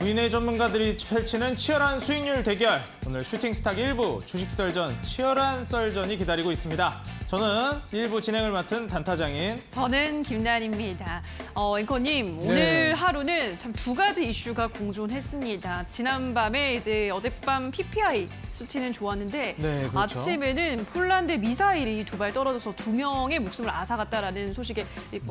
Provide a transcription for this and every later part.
국내 전문가들이 펼치는 치열한 수익률 대결. 오늘 슈팅스탁 1부 주식설전 치열한 썰전이 기다리고 있습니다. 저는 1부 진행을 맡은 단타장인 저는 김나연입니다. 앵커님, 오늘 하루는 참 두 가지 이슈가 공존했습니다. 지난밤에 어젯밤 PPI 수치는 좋았는데 네, 그렇죠. 아침에는 폴란드 미사일이 두 발 떨어져서 2명의 목숨을 앗아갔다라는 소식에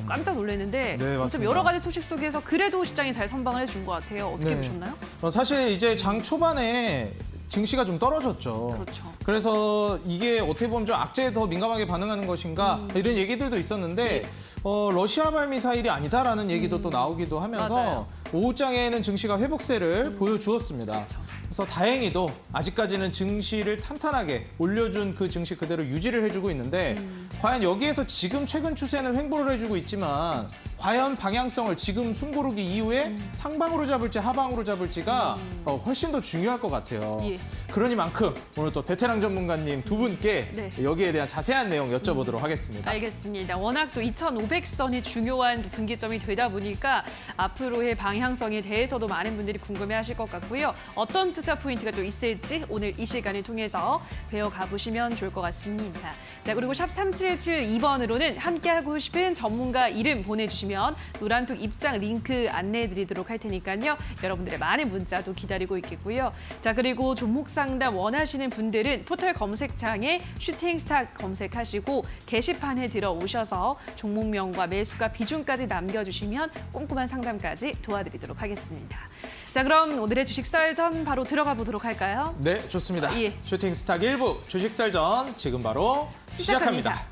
깜짝 놀랐는데 네, 맞습니다. 여러 가지 소식 속에서 그래도 시장이 잘 선방을 해준 것 같아요. 어떻게 네. 보셨나요? 사실 이제 장 초반에 증시가 좀 떨어졌죠. 그렇죠. 그래서 이게 어떻게 보면 좀 악재에 더 민감하게 반응하는 것인가 이런 얘기들도 있었는데 러시아발 미사일이 아니다라는 얘기도 또 나오기도 하면서 맞아요. 오후장에는 증시가 회복세를 보여주었습니다. 그렇죠. 그래서 다행히도 아직까지는 증시를 탄탄하게 올려준 그 증시 그대로 유지를 해주고 있는데 과연 여기에서 지금 최근 추세는 횡보를 해주고 있지만 과연 방향성을 지금 숨고르기 이후에 상방으로 잡을지 하방으로 잡을지가 훨씬 더 중요할 것 같아요. 예. 그러니만큼 오늘 또 베테랑 전문가님 두 분께 네. 여기에 대한 자세한 내용 여쭤보도록 하겠습니다. 알겠습니다. 워낙 또 2,500선이 중요한 분기점이 되다 보니까 앞으로의 방향성에 대해서도 많은 분들이 궁금해하실 것 같고요. 어떤 투자 포인트가 또 있을지 오늘 이 시간을 통해서 배워가 보시면 좋을 것 같습니다. 자, 그리고 샵 3772번으로는 함께하고 싶은 전문가 이름 보내주시면 노란톡 입장 링크 안내해드리도록 할 테니까요. 여러분들의 많은 문자도 기다리고 있겠고요. 자, 그리고 종목 상담 원하시는 분들은 포털 검색창에 슈팅스탁 검색하시고 게시판에 들어오셔서 종목명과 매수가 비중까지 남겨주시면 꼼꼼한 상담까지 도와드리도록 하겠습니다. 자, 그럼 오늘의 주식설전 바로 들어가 보도록 할까요? 네, 좋습니다. 예. 슈팅스탁 1부 주식설전 지금 바로 시작합니다.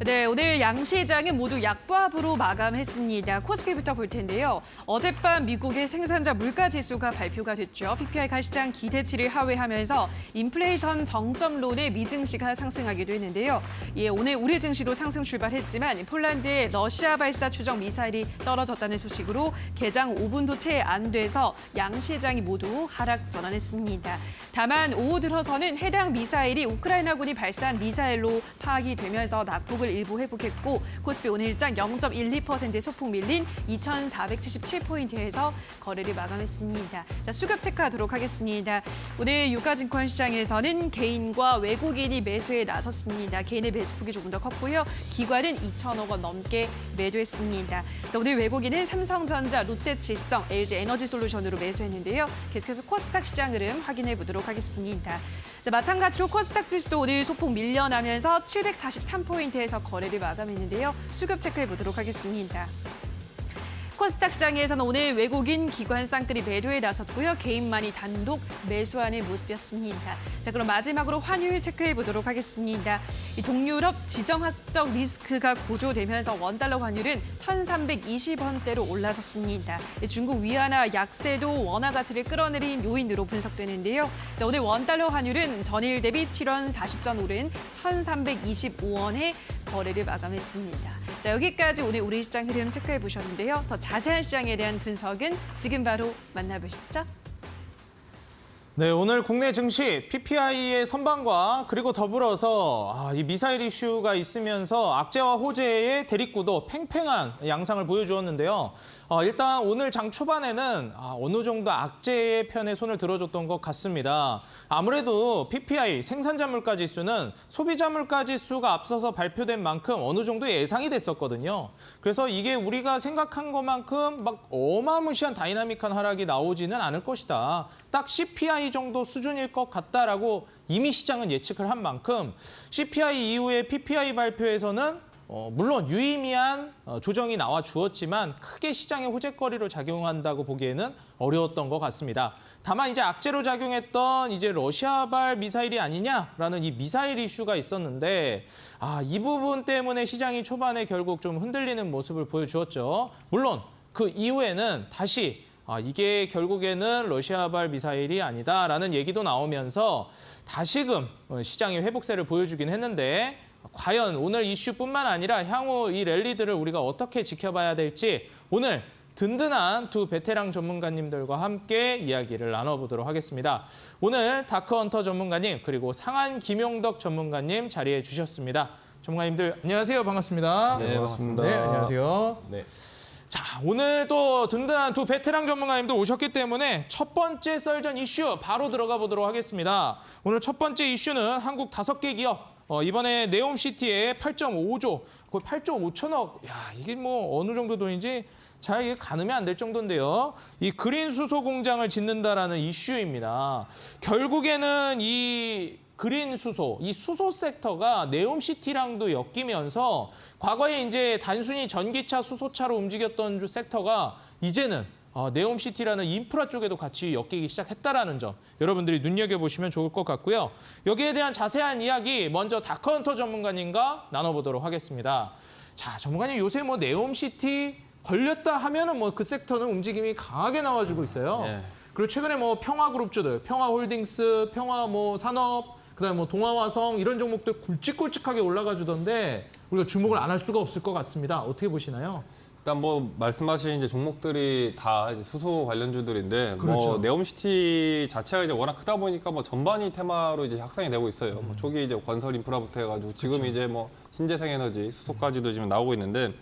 네, 오늘 양시장은 모두 약보합으로 마감했습니다. 코스피부터 볼 텐데요. 어젯밤 미국의 생산자 물가지수가 발표가 됐죠. PPI 가시장 기대치를 하회하면서 인플레이션 정점론의 미증시가 상승하기도 했는데요. 예, 오늘 우리 증시도 상승 출발했지만 폴란드의 러시아 발사 추정 미사일이 떨어졌다는 소식으로 개장 5분도 채 안 돼서 양시장이 모두 하락 전환했습니다. 다만 오후 들어서는 해당 미사일이 우크라이나군이 발사한 미사일로 파악이 되면서 낙폭을 일부 회복했고 코스피 오늘 일장 0.12% 소폭 밀린 2,477포인트에서 거래를 마감했습니다. 자, 수급 체크하도록 하겠습니다. 오늘 유가증권 시장에서는 개인과 외국인이 매수에 나섰습니다. 개인의 매수폭이 조금 더 컸고요. 기관은 2천억 원 넘게 매도했습니다. 자, 오늘 외국인은 삼성전자, 롯데칠성, LG에너지솔루션으로 매수했는데요. 계속해서 코스닥 시장 흐름 확인해 보도록 하겠습니다. 자, 마찬가지로 코스닥 지수도 오늘 소폭 밀려나면서 743포인트에서 거래를 마감했는데요. 수급 체크해 보도록 하겠습니다. 코스닥 시장에서는 오늘 외국인 기관 쌍끌이 매도에 나섰고요. 개인만이 단독 매수하는 모습이었습니다. 자, 그럼 마지막으로 환율 체크해 보도록 하겠습니다. 이 동유럽 지정학적 리스크가 고조되면서 원달러 환율은 1,320원대로 올라섰습니다. 중국 위안화 약세도 원화 가치를 끌어내린 요인으로 분석되는데요. 자, 오늘 원달러 환율은 전일 대비 7원 40전 오른 1,325원에 거래를 마감했습니다. 자, 여기까지 오늘 우리 시장 흐름 체크해 보셨는데요. 더 자세한 시장에 대한 분석은 지금 바로 만나보시죠. 네, 오늘 국내 증시 PPI의 선방과 그리고 더불어서 이 미사일 이슈가 있으면서 악재와 호재의 대립구도 팽팽한 양상을 보여주었는데요. 일단 오늘 장 초반에는 어느 정도 악재의 편에 손을 들어줬던 것 같습니다. 아무래도 PPI 생산자 물가 지수는 소비자 물가 지수가 앞서서 발표된 만큼 어느 정도 예상이 됐었거든요. 그래서 이게 우리가 생각한 것만큼 막 어마무시한 다이나믹한 하락이 나오지는 않을 것이다. 딱 CPI 정도 수준일 것 같다라고 이미 시장은 예측을 한 만큼 CPI 이후에 PPI 발표에서는 물론 유의미한 조정이 나와 주었지만 크게 시장의 호재거리로 작용한다고 보기에는 어려웠던 것 같습니다. 다만 이제 악재로 작용했던 이제 러시아발 미사일이 아니냐라는 이 미사일 이슈가 있었는데 이 부분 때문에 시장이 초반에 결국 좀 흔들리는 모습을 보여주었죠. 물론 그 이후에는 다시 이게 결국에는 러시아발 미사일이 아니다라는 얘기도 나오면서 다시금 시장이 회복세를 보여주긴 했는데 과연 오늘 이슈뿐만 아니라 향후 이 랠리들을 우리가 어떻게 지켜봐야 될지 오늘 든든한 두 베테랑 전문가님들과 함께 이야기를 나눠보도록 하겠습니다. 오늘 다크헌터 전문가님 그리고 상한 김용덕 전문가님 자리해 주셨습니다. 전문가님들 안녕하세요. 반갑습니다. 네, 반갑습니다. 네, 안녕하세요. 네. 자, 오늘도 든든한 두 베테랑 전문가님들 오셨기 때문에 첫 번째 썰전 이슈 바로 들어가 보도록 하겠습니다. 오늘 첫 번째 이슈는 한국 5개 기업 이번에 네옴시티의 8.5조, 거의 8조 5천억. 야, 이게 뭐 어느 정도 돈인지 잘 이게 가늠이 안 될 정도인데요. 이 그린 수소 공장을 짓는다라는 이슈입니다. 결국에는 이 그린 수소, 이 수소 섹터가 네옴시티랑도 엮이면서 과거에 이제 단순히 전기차, 수소차로 움직였던 섹터가 이제는 네옴시티라는 인프라 쪽에도 같이 엮이기 시작했다라는 점 여러분들이 눈여겨보시면 좋을 것 같고요. 여기에 대한 자세한 이야기 먼저 다크헌터 전문가님과 나눠보도록 하겠습니다. 자, 전문가님 요새 뭐 네옴시티 걸렸다 하면은 뭐 그 섹터는 움직임이 강하게 나와주고 있어요. 네. 그리고 최근에 뭐 평화그룹주들, 평화홀딩스, 평화 뭐 산업, 그다음에 뭐 동아화성 이런 종목들 굵직굵직하게 올라가 주던데 우리가 주목을 안 할 수가 없을 것 같습니다. 어떻게 보시나요? 일단 뭐 말씀하신 이제 종목들이 다 이제 수소 관련주들인데 그렇죠. 뭐 네옴시티 자체가 이제 워낙 크다 보니까 뭐 전반이 테마로 이제 확산이 되고 있어요. 뭐 초기 이제 건설 인프라부터 해가지고 지금 이제 뭐 신재생 에너지 수소까지도 지금 나오고 있는데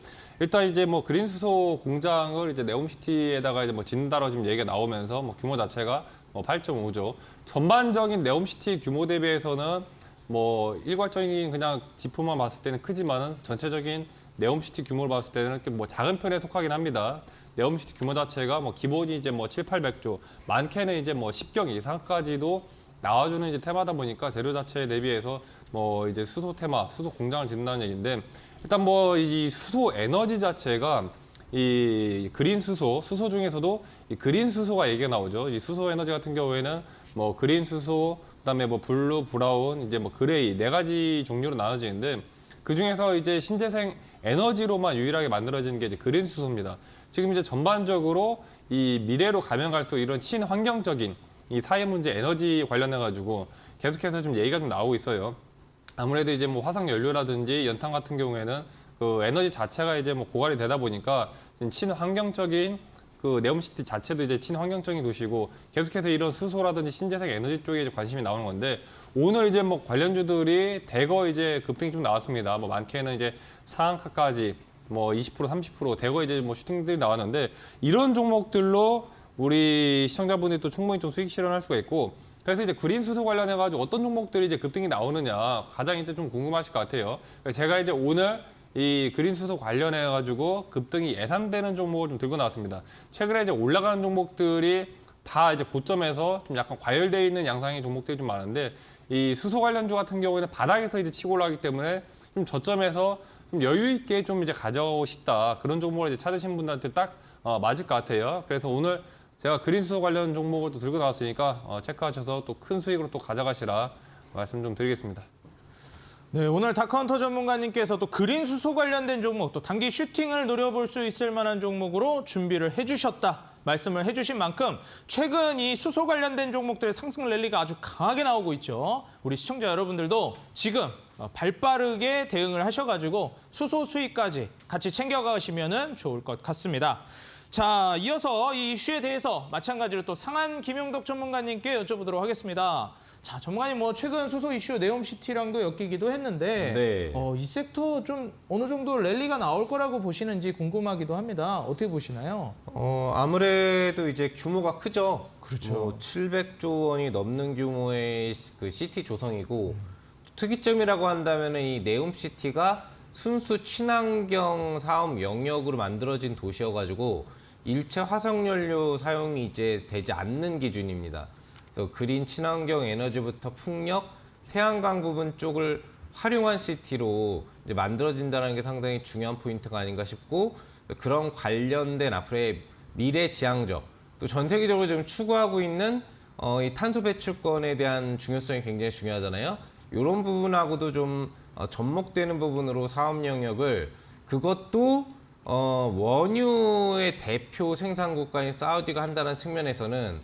일단 이제 뭐 그린 수소 공장을 이제 네옴시티에다가 이제 뭐 짓는다라고 지금 얘기가 나오면서 뭐 규모 자체가 뭐 8.5조 전반적인 네옴시티 규모 대비해서는 뭐 일괄적인 그냥 지표만 봤을 때는 크지만은 전체적인 네옴시티 규모를 봤을 때는 이렇게 뭐 작은 편에 속하긴 합니다. 네옴시티 규모 자체가 뭐 기본이 이제 뭐 7, 800조, 많게는 이제 뭐 10경 이상까지도 나와주는 이제 테마다 보니까 재료 자체에 대비해서 뭐 이제 수소 테마, 수소 공장을 짓는다는 얘기인데 일단 뭐 이 수소 에너지 자체가 이 그린 수소, 수소 중에서도 이 그린 수소가 얘기가 나오죠. 이 수소 에너지 같은 경우에는 뭐 그린 수소, 그다음에 뭐 블루, 브라운, 이제 뭐 그레이 4가지 종류로 나눠지는데 그 중에서 이제 신재생 에너지로만 유일하게 만들어지는 게 이제 그린 수소입니다. 지금 이제 전반적으로 이 미래로 가면 갈수록 이런 친환경적인 이 사회 문제 에너지 관련해 가지고 계속해서 좀 얘기가 좀 나오고 있어요. 아무래도 이제 뭐 화석 연료라든지 연탄 같은 경우에는 그 에너지 자체가 이제 뭐 고갈이 되다 보니까 친환경적인 그 네옴시티 자체도 이제 친환경적인 도시고 계속해서 이런 수소라든지 신재생 에너지 쪽에 이제 관심이 나오는 건데 오늘 이제 뭐 관련주들이 대거 이제 급등이 좀 나왔습니다. 뭐 많게는 이제 상한가까지 뭐 20%, 30% 대거 이제 뭐 슈팅들이 나왔는데 이런 종목들로 우리 시청자분들이 또 충분히 좀 수익 실현할 수가 있고 그래서 이제 그린 수소 관련해가지고 어떤 종목들이 이제 급등이 나오느냐 가장 이제 좀 궁금하실 것 같아요. 제가 이제 오늘 이 그린 수소 관련해가지고 급등이 예상되는 종목을 좀 들고 나왔습니다. 최근에 이제 올라가는 종목들이 다 이제 고점에서 좀 약간 과열되어 있는 양상의 종목들이 좀 많은데 이 수소 관련주 같은 경우에는 바닥에서 이제 치고 올라가기 때문에 좀 저점에서 좀 여유 있게 좀 이제 가져가고 싶다 그런 종목을 이제 찾으신 분들한테 딱 맞을 것 같아요. 그래서 오늘 제가 그린 수소 관련 종목을 또 들고 나왔으니까 체크하셔서 또 큰 수익으로 또 가져가시라 말씀 좀 드리겠습니다. 네, 오늘 다크헌터 전문가님께서 또 그린 수소 관련된 종목, 또 단기 슈팅을 노려볼 수 있을 만한 종목으로 준비를 해주셨다. 말씀을 해주신 만큼 최근 이 수소 관련된 종목들의 상승 랠리가 아주 강하게 나오고 있죠. 우리 시청자 여러분들도 지금 발빠르게 대응을 하셔가지고 수소 수익까지 같이 챙겨가시면 좋을 것 같습니다. 자, 이어서 이 이슈에 대해서 마찬가지로 또 상한 김용덕 전문가님께 여쭤보도록 하겠습니다. 자, 전문가님 뭐 최근 수소 이슈 네옴시티랑도 엮이기도 했는데 네. 이 섹터 좀 어느 정도 랠리가 나올 거라고 보시는지 궁금하기도 합니다. 어떻게 보시나요? 아무래도 이제 규모가 크죠. 그렇죠. 뭐 700조 원이 넘는 규모의 그 시티 조성이고 특이점이라고 한다면 이 네옴시티가 순수 친환경 사업 영역으로 만들어진 도시여가지고 일체 화석연료 사용이 이제 되지 않는 기준입니다. 그래서 그린 친환경 에너지부터 풍력, 태양광 부분 쪽을 활용한 시티로 이제 만들어진다는 게 상당히 중요한 포인트가 아닌가 싶고 그런 관련된 앞으로의 미래 지향적 또 전 세계적으로 지금 추구하고 있는 이 탄소 배출권에 대한 중요성이 굉장히 중요하잖아요. 이런 부분하고도 좀 접목되는 부분으로 사업 영역을 그것도 원유의 대표 생산 국가인 사우디가 한다는 측면에서는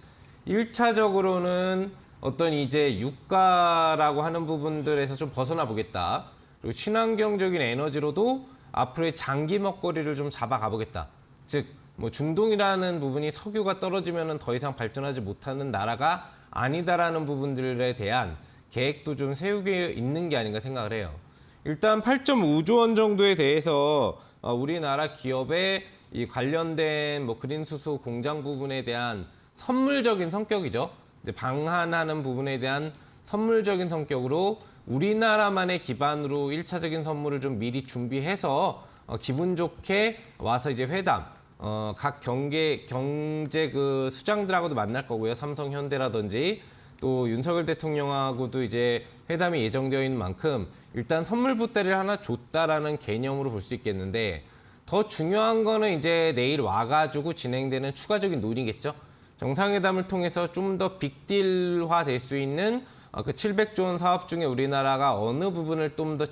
1차적으로는 어떤 이제 유가라고 하는 부분들에서 좀 벗어나 보겠다. 그리고 친환경적인 에너지로도 앞으로의 장기 먹거리를 좀 잡아가 보겠다. 즉, 뭐 중동이라는 부분이 석유가 떨어지면 더 이상 발전하지 못하는 나라가 아니다라는 부분들에 대한 계획도 좀 세우게 있는 게 아닌가 생각을 해요. 일단 8.5조 원 정도에 대해서 우리나라 기업의 이 관련된 뭐 그린 수소 공장 부분에 대한 선물적인 성격이죠. 이제 방한하는 부분에 대한 선물적인 성격으로 우리나라만의 기반으로 1차적인 선물을 좀 미리 준비해서 기분 좋게 와서 이제 회담, 각 경제 그 수장들하고도 만날 거고요. 삼성, 현대라든지 또 윤석열 대통령하고도 이제 회담이 예정되어 있는 만큼 일단 선물 보따리를 하나 줬다라는 개념으로 볼 수 있겠는데 더 중요한 거는 이제 내일 와가지고 진행되는 추가적인 논의겠죠. 정상회담을 통해서 좀 더 빅딜화 될 수 있는 그 700조 원 사업 중에 우리나라가 어느 부분을 좀 더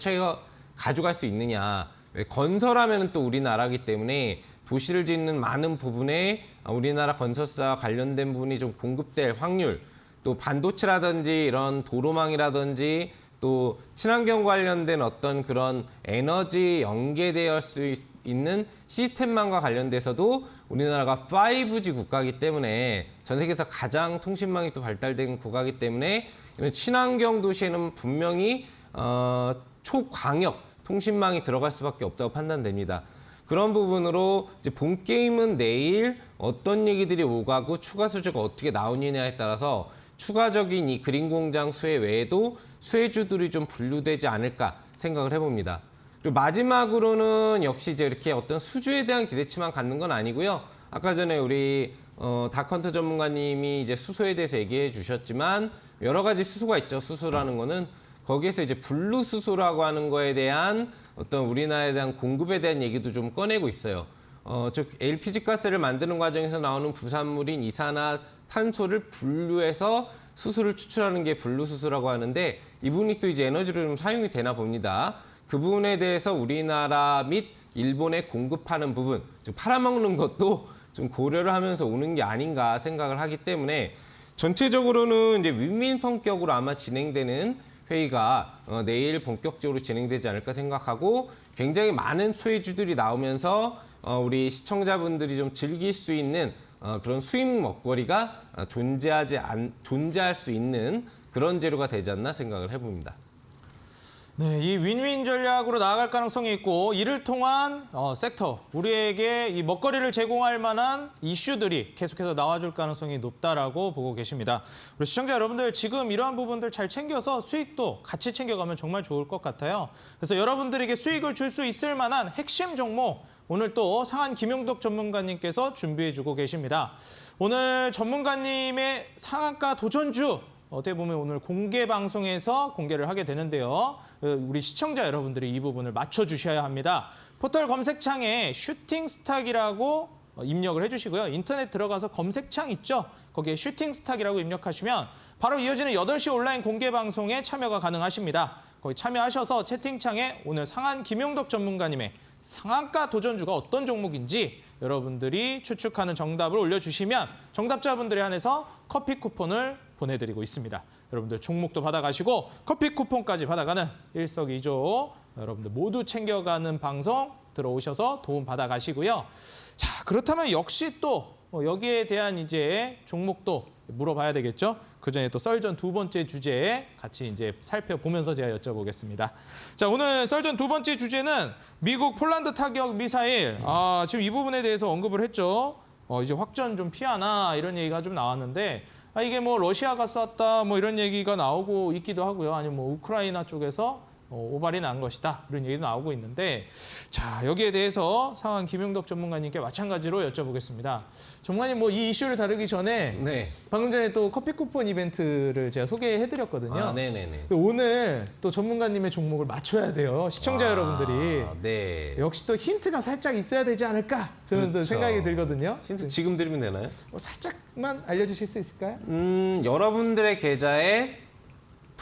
가져갈 수 있느냐. 왜 건설하면 또 우리나라이기 때문에 도시를 짓는 많은 부분에 우리나라 건설사와 관련된 부분이 좀 공급될 확률, 또 반도체라든지 이런 도로망이라든지 또 친환경 관련된 어떤 그런 에너지 연계되어 수 있는 시스템망과 관련돼서도 우리나라가 5G 국가이기 때문에 전 세계에서 가장 통신망이 또 발달된 국가이기 때문에 친환경 도시에는 분명히 초광역 통신망이 들어갈 수밖에 없다고 판단됩니다. 그런 부분으로 이제 본 게임은 내일 어떤 얘기들이 오가고 추가 수주가 어떻게 나오느냐에 따라서 추가적인 이 그린 공장 수혜 외에도 수혜주들이 좀 분류되지 않을까 생각을 해봅니다. 그리고 마지막으로는 역시 이제 이렇게 어떤 수주에 대한 기대치만 갖는 건 아니고요. 아까 전에 우리 다컨터 전문가님이 이제 수소에 대해서 얘기해 주셨지만 여러 가지 수소가 있죠. 수소라는 거는 거기에서 이제 블루 수소라고 하는 거에 대한 어떤 우리나라에 대한 공급에 대한 얘기도 좀 꺼내고 있어요. 즉 LPG 가스를 만드는 과정에서 나오는 부산물인 이산화탄소를 분류해서 수소를 추출하는 게 분류수소라고 하는데 이 부분이 또 이제 에너지로 좀 사용이 되나 봅니다. 그 부분에 대해서 우리나라 및 일본에 공급하는 부분, 즉 팔아먹는 것도 좀 고려를 하면서 오는 게 아닌가 생각을 하기 때문에 전체적으로는 이제 윈윈 성격으로 아마 진행되는 회의가 내일 본격적으로 진행되지 않을까 생각하고 굉장히 많은 수혜주들이 나오면서 우리 시청자분들이 좀 즐길 수 있는 그런 수입 먹거리가 존재할 수 있는 그런 재료가 되지 않나 생각을 해봅니다. 네, 이 윈윈 전략으로 나아갈 가능성이 있고 이를 통한 섹터, 우리에게 이 먹거리를 제공할 만한 이슈들이 계속해서 나와줄 가능성이 높다라고 보고 계십니다. 우리 시청자 여러분들 지금 이러한 부분들 잘 챙겨서 수익도 같이 챙겨가면 정말 좋을 것 같아요. 그래서 여러분들에게 수익을 줄 수 있을 만한 핵심 종목 오늘 또 상한 김용덕 전문가님께서 준비해주고 계십니다. 오늘 전문가님의 상한가 도전주 어떻게 보면 오늘 공개 방송에서 공개를 하게 되는데요. 우리 시청자 여러분들이 이 부분을 맞춰주셔야 합니다. 포털 검색창에 슈팅스탁이라고 입력을 해주시고요. 인터넷 들어가서 검색창 있죠? 거기에 슈팅스탁이라고 입력하시면 바로 이어지는 8시 온라인 공개 방송에 참여가 가능하십니다. 거기 참여하셔서 채팅창에 오늘 상한 김용덕 전문가님의 상한가 도전주가 어떤 종목인지 여러분들이 추측하는 정답을 올려주시면 정답자분들에 한해서 커피 쿠폰을 보내드리고 있습니다. 여러분들 종목도 받아가시고 커피 쿠폰까지 받아가는 일석이조 여러분들 모두 챙겨가는 방송 들어오셔서 도움 받아가시고요. 자, 그렇다면 역시 또 여기에 대한 이제 종목도 물어봐야 되겠죠. 그 전에 또 썰전 두 번째 주제 같이 이제 살펴보면서 제가 여쭤보겠습니다. 자, 오늘 썰전 두 번째 주제는 미국 폴란드 타격 미사일. 지금 이 부분에 대해서 언급을 했죠. 이제 확전 좀 피하나 이런 얘기가 좀 나왔는데 이게 뭐 러시아가 쐈다 뭐 이런 얘기가 나오고 있기도 하고요. 아니면 뭐 우크라이나 쪽에서 오발이 난 것이다 이런 얘기도 나오고 있는데 자, 여기에 대해서 상한 김용덕 전문가님께 마찬가지로 여쭤보겠습니다. 전문가님 뭐 이 이슈를 다루기 전에 네. 방금 전에 또 커피 쿠폰 이벤트를 제가 소개해드렸거든요. 네네네. 오늘 또 전문가님의 종목을 맞춰야 돼요. 시청자 여러분들이. 네. 역시 또 힌트가 살짝 있어야 되지 않을까 저는 또 그렇죠. 생각이 들거든요. 힌트 지금 드리면 되나요? 살짝만 알려주실 수 있을까요? 여러분들의 계좌에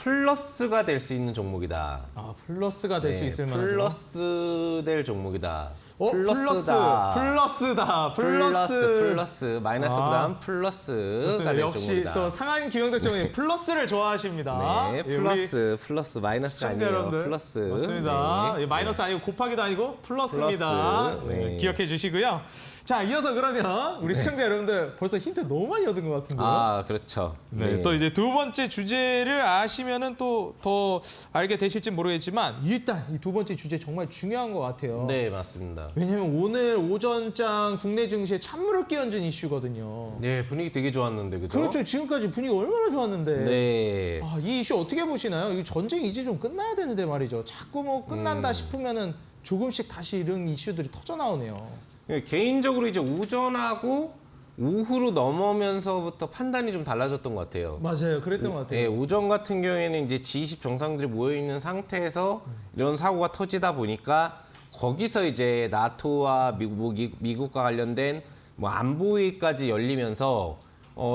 플러스가 될 수 있는 종목이다. 아, 플러스가 될 수 네, 있을 만한. 플러스 될 종목이다. 플러스다. 플러스 마이너스보다는 아, 플러스가 좋습니다. 될 역시 종목이다. 또 상한 김영덕 전문가님 플러스를 좋아하십니다. 네, 예, 우리 플러스 마이너스가 시청자 아니에요. 여러분들. 플러스. 맞습니다. 네. 예, 마이너스 아니고 곱하기도 아니고 플러스입니다. 플러스. 네. 예, 기억해 주시고요. 자, 이어서 그러면 우리 시청자 여러분들 벌써 힌트 너무 많이 얻은 것 같은데요. 아, 그렇죠. 네, 또 이제 두 번째 주제를 아시면은 또 더 알게 되실지 모르겠지만 일단 이 두 번째 주제 정말 중요한 것 같아요. 네, 맞습니다. 왜냐면 오늘 오전장 국내 증시에 찬물을 끼얹은 이슈거든요. 네, 분위기 되게 좋았는데, 그죠? 그렇죠. 지금까지 분위기 얼마나 좋았는데. 네. 아, 이 이슈 어떻게 보시나요? 이 전쟁 이제 좀 끝나야 되는데 말이죠. 자꾸 뭐 끝난다 싶으면은 조금씩 다시 이런 이슈들이 터져 나오네요. 개인적으로 이제 오전하고 오후로 넘어오면서부터 판단이 좀 달라졌던 것 같아요. 맞아요. 그랬던 것 같아요. 네, 오전 같은 경우에는 이제 G20 정상들이 모여 있는 상태에서 이런 사고가 터지다 보니까 거기서 이제 나토와 미국과 관련된 뭐 안보회의까지 열리면서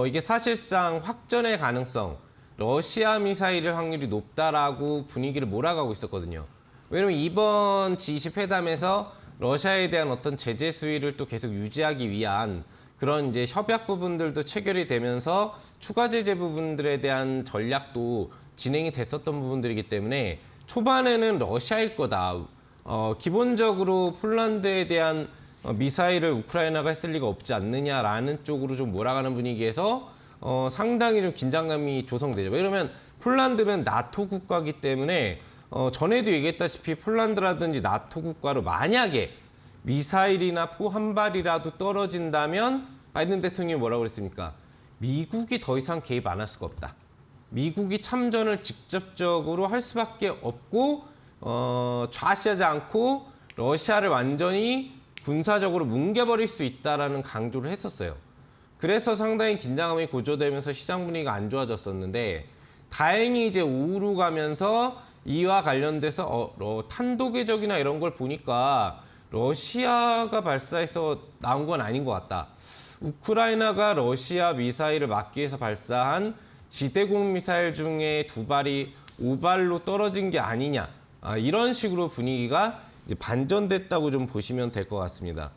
이게 사실상 확전의 가능성, 러시아 미사일의 확률이 높다라고 분위기를 몰아가고 있었거든요. 왜냐면 이번 G20 회담에서 러시아에 대한 어떤 제재 수위를 또 계속 유지하기 위한 그런 이제 협약 부분들도 체결이 되면서 추가 제재 부분들에 대한 전략도 진행이 됐었던 부분들이기 때문에 초반에는 러시아일 거다. 기본적으로 폴란드에 대한 미사일을 우크라이나가 했을 리가 없지 않느냐라는 쪽으로 좀 몰아가는 분위기에서 상당히 좀 긴장감이 조성되죠. 왜냐면 폴란드는 나토 국가이기 때문에 전에도 얘기했다시피 폴란드라든지 나토 국가로 만약에 미사일이나 포 한 발이라도 떨어진다면 바이든 대통령이 뭐라고 그랬습니까? 미국이 더 이상 개입 안 할 수가 없다. 미국이 참전을 직접적으로 할 수밖에 없고 좌시하지 않고 러시아를 완전히 군사적으로 뭉개버릴 수 있다라는 강조를 했었어요. 그래서 상당히 긴장감이 고조되면서 시장 분위기가 안 좋아졌었는데 다행히 이제 오후로 가면서 이와 관련돼서 탄도계적이나 이런 걸 보니까 러시아가 발사해서 나온 건 아닌 것 같다. 우크라이나가 러시아 미사일을 막기 위해서 발사한 지대공 미사일 중에 2발이 5발로 떨어진 게 아니냐. 이런 식으로 분위기가 이제 반전됐다고 좀 보시면 될 것 같습니다.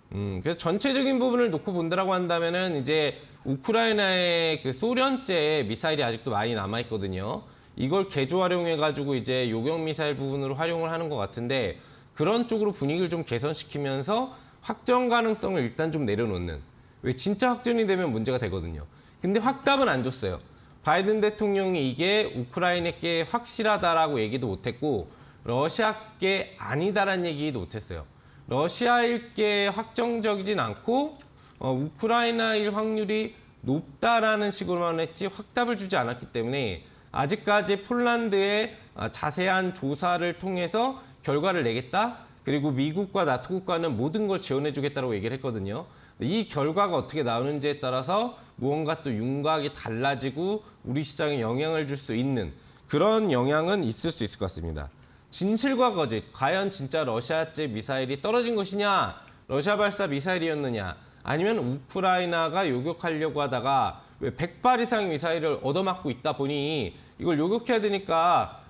그래서 전체적인 부분을 놓고 본다라고 한다면은 이제 우크라이나의 그 소련제 미사일이 아직도 많이 남아 있거든요. 이걸 개조 활용해가지고 이제 요격 미사일 부분으로 활용을 하는 것 같은데 그런 쪽으로 분위기를 좀 개선시키면서 확정 가능성을 일단 좀 내려놓는. 왜 진짜 확전이 되면 문제가 되거든요. 근데 확답은 안 줬어요. 바이든 대통령이 이게 우크라이나께 확실하다라고 얘기도 못했고 러시아께 아니다라는 얘기도 못했어요. 러시아일게 확정적이진 않고 우크라이나일 확률이 높다라는 식으로만 했지 확답을 주지 않았기 때문에 아직까지 폴란드의 자세한 조사를 통해서 결과를 내겠다. 그리고 미국과 나토 국가는 모든 걸 지원해 주겠다고 얘기를 했거든요. 이 결과가 어떻게 나오는지에 따라서 무언가 또 윤곽이 달라지고 우리 시장에 영향을 줄 수 있는 그런 영향은 있을 수 있을 것 같습니다. 진실과 거짓, 과연 진짜 러시아제 미사일이 떨어진 것이냐, 러시아 발사 미사일이었느냐, 아니면 우크라이나가 요격하려고 하다가 왜 100발 이상의 미사일을 얻어맞고 있다 보니 이걸 요격해야 되니까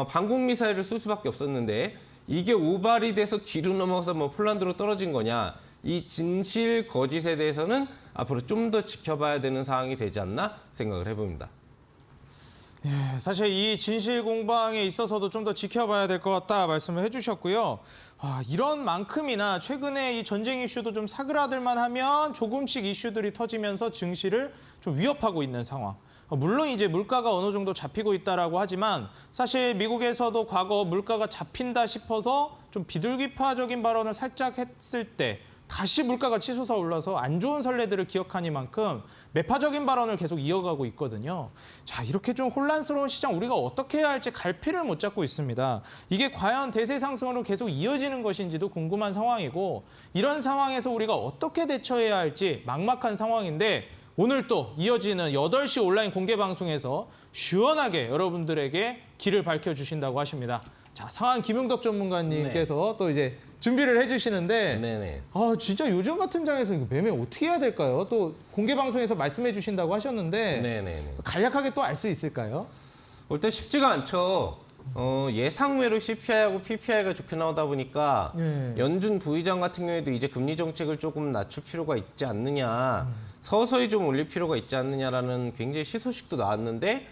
방공 미사일을 쏠 수밖에 없었는데 이게 오발이 돼서 뒤로 넘어가서 뭐 폴란드로 떨어진 거냐, 이 진실 거짓에 대해서는 앞으로 좀 더 지켜봐야 되는 상황이 되지 않나 생각을 해봅니다. 예, 사실 이 진실 공방에 있어서도 좀 더 지켜봐야 될 것 같다 말씀을 해주셨고요. 이런 만큼이나 최근에 이 전쟁 이슈도 좀 사그라들만 하면 조금씩 이슈들이 터지면서 증시를 좀 위협하고 있는 상황. 물론 이제 물가가 어느 정도 잡히고 있다라고 하지만 사실 미국에서도 과거 물가가 잡힌다 싶어서 좀 비둘기파적인 발언을 살짝 했을 때 다시 물가가 치솟아 올라서 안 좋은 선례들을 기억하니만큼 매파적인 발언을 계속 이어가고 있거든요. 자, 이렇게 좀 혼란스러운 시장 우리가 어떻게 해야 할지 갈피를 못 잡고 있습니다. 이게 과연 대세 상승으로 계속 이어지는 것인지도 궁금한 상황이고 이런 상황에서 우리가 어떻게 대처해야 할지 막막한 상황인데 오늘 또 이어지는 8시 온라인 공개 방송에서 시원하게 여러분들에게 길을 밝혀주신다고 하십니다. 자, 상한 김용덕 전문가님께서 또 이제 준비를 해주시는데 네네. 진짜 요즘 같은 장에서 이거 매매 어떻게 해야 될까요? 또 공개 방송에서 말씀해 주신다고 하셨는데 네네네. 간략하게 또 알 수 있을까요? 일단 쉽지가 않죠. 예상외로 CPI하고 PPI가 좋게 나오다 보니까 연준 부의장 같은 경우에도 이제 금리 정책을 조금 낮출 필요가 있지 않느냐, 서서히 좀 올릴 필요가 있지 않느냐라는 굉장히 시소식도 나왔는데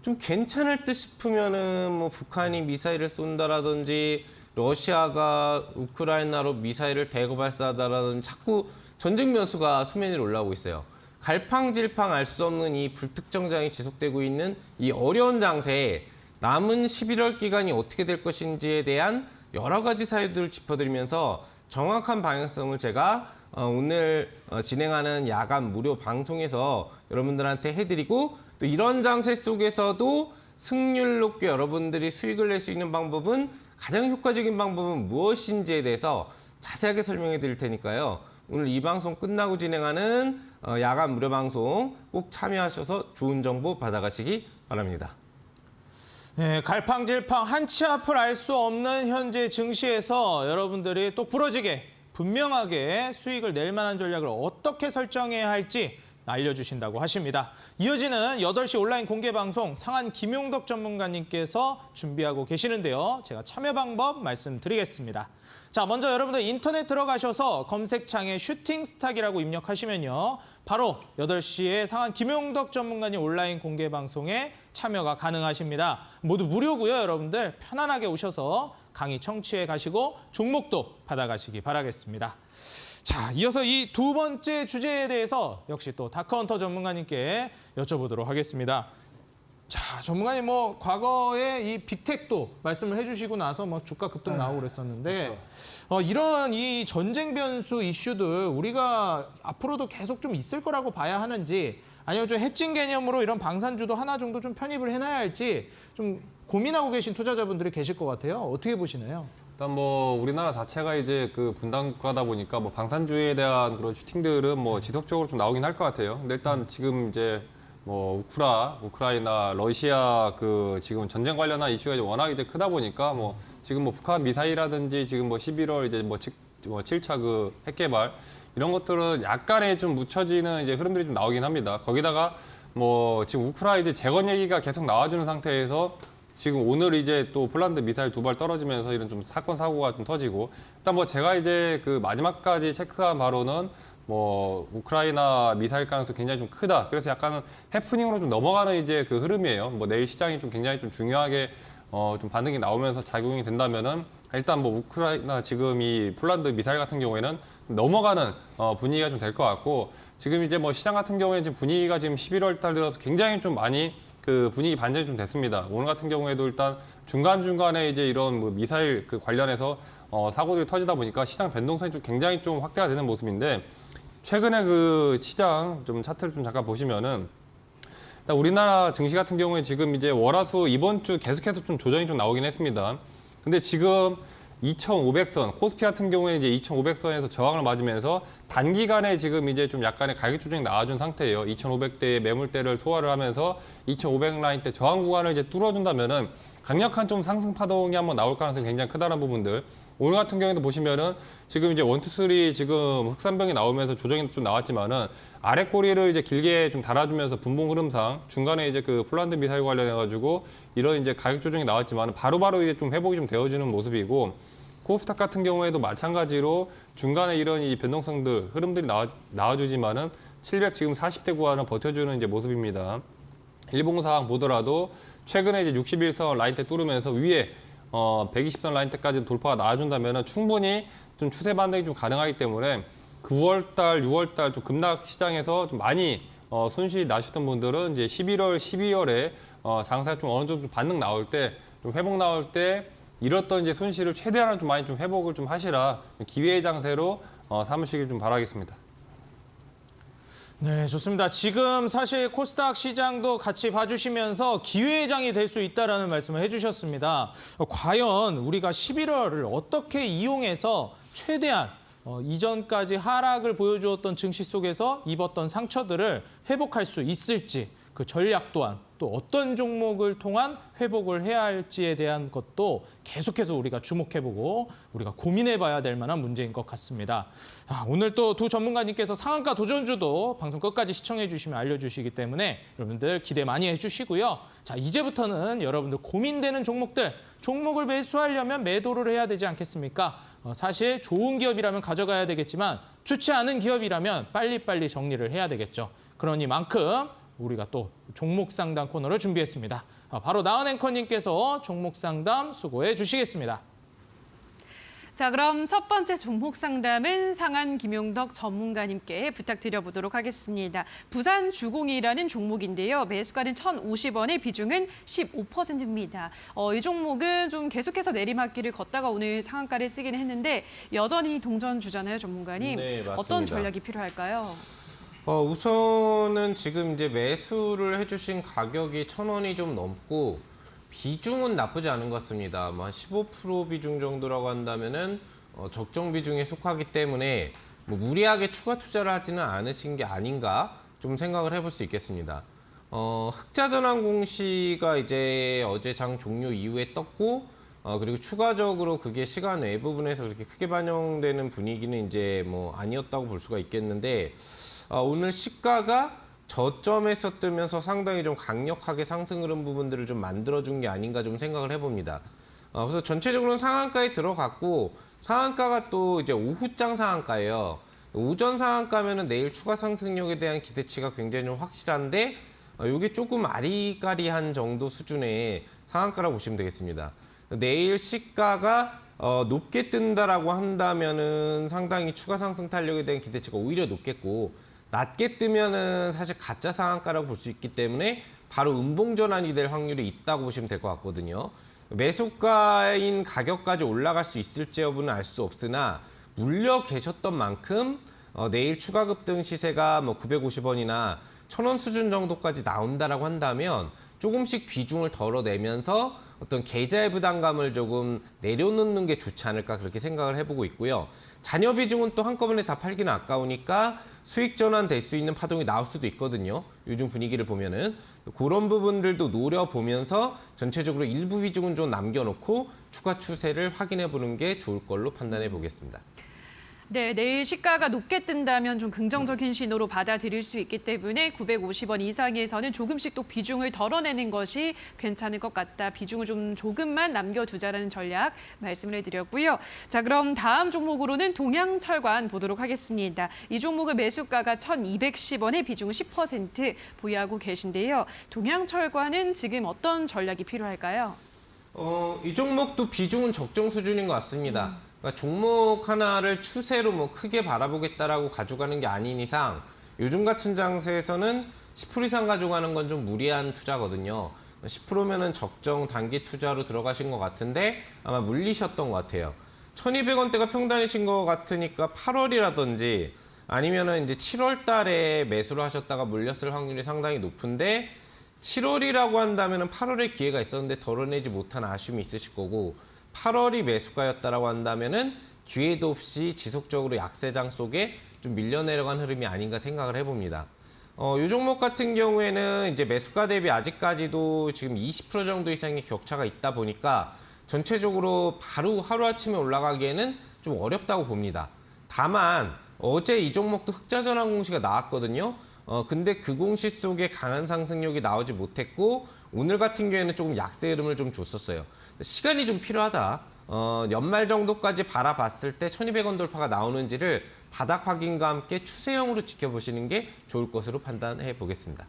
좀 괜찮을 듯 싶으면은 뭐 북한이 미사일을 쏜다라든지 러시아가 우크라이나로 미사일을 대거 발사하다라든지 자꾸 전쟁 변수가 수면 위로 올라오고 있어요. 갈팡질팡 알 수 없는 이 불특정장이 지속되고 있는 이 어려운 장세에 남은 11월 기간이 어떻게 될 것인지에 대한 여러 가지 사유들을 짚어드리면서 정확한 방향성을 제가 오늘 진행하는 야간 무료 방송에서 여러분들한테 해드리고, 또 이런 장세 속에서도 승률 높게 여러분들이 수익을 낼 수 있는 방법은, 가장 효과적인 방법은 무엇인지에 대해서 자세하게 설명해 드릴 테니까요. 오늘 이 방송 끝나고 진행하는 야간 무료 방송 꼭 참여하셔서 좋은 정보 받아가시기 바랍니다. 네, 갈팡질팡 한치 앞을 알 수 없는 현재 증시에서 여러분들이 또 부러지게 분명하게 수익을 낼 만한 전략을 어떻게 설정해야 할지 알려주신다고 하십니다. 이어지는 8시 온라인 공개 방송 상한 김용덕 전문가님께서 준비하고 계시는데요. 제가 참여 방법 말씀드리겠습니다. 자, 먼저 여러분들 인터넷 들어가셔서 검색창에 슈팅스탁이라고 입력하시면요. 바로 8시에 상한 김용덕 전문가님 온라인 공개 방송에 참여가 가능하십니다. 모두 무료고요. 여러분들 편안하게 오셔서 강의 청취해 가시고 종목도 받아가시기 바라겠습니다. 자, 이어서 이 두 번째 주제에 대해서 역시 또 다크헌터 전문가님께 여쭤보도록 하겠습니다. 자, 전문가님 뭐 과거에 이 빅텍도 말씀을 해주시고 나서 뭐 주가 급등 나오고 그랬었는데 이런 이 전쟁 변수 이슈들 우리가 앞으로도 계속 좀 있을 거라고 봐야 하는지, 아니면 좀 해칭 개념으로 이런 방산주도 하나 정도 좀 편입을 해놔야 할지 좀 고민하고 계신 투자자분들이 계실 것 같아요. 어떻게 보시나요? 일단 뭐 우리나라 자체가 이제 그 분단국가다 보니까 뭐 방산주의에 대한 그런 슈팅들은 뭐 지속적으로 좀 나오긴 할 것 같아요. 근데 일단 지금 이제 뭐 우크라이나, 러시아 그 지금 전쟁 관련한 이슈가 이제 워낙 이제 크다 보니까 뭐 지금 뭐 북한 미사일이라든지 지금 뭐 11월 이제 뭐 7차 그 핵 개발 이런 것들은 약간의 좀 묻혀지는 이제 흐름들이 좀 나오긴 합니다. 거기다가 뭐 지금 우크라이나 이제 재건 얘기가 계속 나와주는 상태에서 지금 오늘 이제 또 폴란드 미사일 2발 떨어지면서 이런 좀 사건 사고가 좀 터지고, 일단 뭐 제가 이제 그 마지막까지 체크한 바로는 뭐 우크라이나 미사일 가능성이 굉장히 좀 크다. 그래서 약간은 해프닝으로 좀 넘어가는 이제 그 흐름이에요. 뭐 내일 시장이 좀 굉장히 좀 중요하게 좀 반등이 나오면서 작용이 된다면은 일단 뭐 우크라이나 지금 이 폴란드 미사일 같은 경우에는 넘어가는 분위기가 좀 될 것 같고, 지금 이제 뭐 시장 같은 경우에 지금 분위기가 지금 11월 달 들어서 굉장히 좀 많이 그 분위기 반전이 좀 됐습니다. 오늘 같은 경우에도 일단 중간중간에 이제 이런 뭐 미사일 그 관련해서 사고들이 터지다 보니까 시장 변동성이 좀 굉장히 좀 확대가 되는 모습인데, 최근에 그 시장 좀 차트를 좀 잠깐 보시면은 일단 우리나라 증시 같은 경우에 지금 이제 월화수 이번 주 계속해서 좀 조정이 좀 나오긴 했습니다. 근데 지금 2,500선, 코스피 같은 경우에 이제 2,500선에서 저항을 맞으면서 단기간에 지금 이제 좀 약간의 가격 조정이 나와준 상태예요. 2,500대의 매물대를 소화를 하면서 2,500 라인대 저항 구간을 이제 뚫어준다면은 강력한 좀 상승 파동이 한번 나올 가능성이 굉장히 크다는 부분들. 오늘 같은 경우에도 보시면은 지금 이제 1, 2, 3 지금 흑산병이 나오면서 조정이 좀 나왔지만은 아래 꼬리를 이제 길게 좀 달아주면서 분봉 흐름상 중간에 이제 그 폴란드 미사일 관련해가지고 이런 이제 가격 조정이 나왔지만 바로바로 이제 좀 회복이 좀 되어지는 모습이고, 코스닥 같은 경우에도 마찬가지로 중간에 이런 이 변동성들 흐름들이 나와주지만은 700 지금 40대 구간을 버텨주는 이제 모습입니다. 일봉 상황 보더라도 최근에 이제 61선 라인대 뚫으면서 위에 120선 라인대까지 돌파가 나와준다면은 충분히 좀 추세 반등이 좀 가능하기 때문에 9월달, 6월달 좀 급락 시장에서 좀 많이 손실이 나셨던 분들은 이제 11월, 12월에 장사가 좀 어느 정도 좀 반등 나올 때, 좀 회복 나올 때 잃었던 이제 손실을 최대한 좀 많이 좀 회복을 좀 하시라 기회의 장세로 삼으시길 좀 바라겠습니다. 네, 좋습니다. 지금 사실 코스닥 시장도 같이 봐주시면서 기회의 장이 될 수 있다라는 말씀을 해주셨습니다. 과연 우리가 11월을 어떻게 이용해서 최대한 이전까지 하락을 보여주었던 증시 속에서 입었던 상처들을 회복할 수 있을지, 그 전략 또한 또 어떤 종목을 통한 회복을 해야 할지에 대한 것도 계속해서 우리가 주목해보고 우리가 고민해봐야 될 만한 문제인 것 같습니다. 오늘 또 두 전문가님께서 상한가 도전주도 방송 끝까지 시청해 주시면 알려주시기 때문에 여러분들 기대 많이 해주시고요. 자, 이제부터는 여러분들 고민되는 종목들, 종목을 매수하려면 매도를 해야 되지 않겠습니까? 사실 좋은 기업이라면 가져가야 되겠지만 좋지 않은 기업이라면 빨리빨리 정리를 해야 되겠죠. 그러니만큼 우리가 또 종목 상담 코너를 준비했습니다. 바로 나은 앵커님께서 종목 상담 수고해 주시겠습니다. 자, 그럼 첫 번째 종목 상담은 상한 김용덕 전문가님께 부탁드려보도록 하겠습니다. 부산주공이라는 종목인데요. 매수가는 1,050원의 비중은 15%입니다. 이 종목은 좀 계속해서 내리막길을 걷다가 오늘 상한가를 쓰긴 했는데 여전히 동전주잖아요, 전문가님. 네, 맞습니다. 어떤 전략이 필요할까요? 우선은 지금 이제 매수를 해주신 가격이 1,000원이 좀 넘고 비중은 나쁘지 않은 것 같습니다. 한 15% 비중 정도라고 한다면은 적정 비중에 속하기 때문에 뭐 무리하게 추가 투자를 하지는 않으신 게 아닌가 좀 생각을 해볼 수 있겠습니다. 흑자전환 공시가 이제 어제 장 종료 이후에 떴고 그리고 추가적으로 그게 시간 외 부분에서 그렇게 크게 반영되는 분위기는 이제 뭐 아니었다고 볼 수가 있겠는데 오늘 시가가 저점에서 뜨면서 상당히 좀 강력하게 상승 흐름 부분들을 좀 만들어준 게 아닌가 좀 생각을 해봅니다. 그래서 전체적으로는 상한가에 들어갔고 상한가가 또 이제 오후장 상한가예요. 오전 상한가면은 내일 추가 상승력에 대한 기대치가 굉장히 좀 확실한데 이게 조금 아리까리한 정도 수준의 상한가라고 보시면 되겠습니다. 내일 시가가 높게 뜬다라고 한다면은 상당히 추가 상승 탄력에 대한 기대치가 오히려 높겠고 낮게 뜨면은 사실 가짜 상한가라고 볼 수 있기 때문에 바로 음봉 전환이 될 확률이 있다고 보시면 될 것 같거든요. 매수가인 가격까지 올라갈 수 있을지 여부는 알 수 없으나 물려 계셨던 만큼 내일 추가 급등 시세가 뭐 950원이나 1,000원 수준 정도까지 나온다라고 한다면 조금씩 비중을 덜어내면서 어떤 계좌의 부담감을 조금 내려놓는 게 좋지 않을까 그렇게 생각을 해보고 있고요. 잔여 비중은 또 한꺼번에 다 팔기는 아까우니까 수익 전환될 수 있는 파동이 나올 수도 있거든요. 요즘 분위기를 보면은 그런 부분들도 노려보면서 전체적으로 일부 비중은 좀 남겨놓고 추가 추세를 확인해 보는 게 좋을 걸로 판단해 보겠습니다. 네, 내일 시가가 높게 뜬다면 좀 긍정적인 신호로 받아들일 수 있기 때문에 950원 이상에서는 조금씩 또 비중을 덜어내는 것이 괜찮을 것 같다. 비중을 좀 조금만 남겨두자라는 전략 말씀을 해드렸고요. 자, 그럼 다음 종목으로는 동양철관 보도록 하겠습니다. 이 종목은 매수가가 1,210원에 비중은 10% 보유하고 계신데요. 동양철관은 지금 어떤 전략이 필요할까요? 이 종목도 비중은 적정 수준인 것 같습니다. 그러니까 종목 하나를 추세로 뭐 크게 바라보겠다라고 가져가는 게 아닌 이상 요즘 같은 장세에서는 10% 이상 가져가는 건 좀 무리한 투자거든요. 10%면은 적정 단기 투자로 들어가신 것 같은데 아마 물리셨던 것 같아요. 1,200원대가 평단이신 것 같으니까 8월이라든지 아니면은 이제 7월 달에 매수를 하셨다가 물렸을 확률이 상당히 높은데 7월이라고 한다면은 8월에 기회가 있었는데 덜어내지 못한 아쉬움이 있으실 거고 8월이 매수가였다라고 한다면은 기회도 없이 지속적으로 약세장 속에 좀 밀려내려간 흐름이 아닌가 생각을 해봅니다. 이 종목 같은 경우에는 이제 매수가 대비 아직까지도 지금 20% 정도 이상의 격차가 있다 보니까 전체적으로 바로 하루아침에 올라가기에는 좀 어렵다고 봅니다. 다만 어제 이 종목도 흑자전환 공시가 나왔거든요. 근데 그 공시 속에 강한 상승력이 나오지 못했고 오늘 같은 경우에는 조금 약세 흐름을 좀 줬었어요. 시간이 좀 필요하다. 연말 정도까지 바라봤을 때 1,200원 돌파가 나오는지를 바닥 확인과 함께 추세형으로 지켜보시는 게 좋을 것으로 판단해 보겠습니다.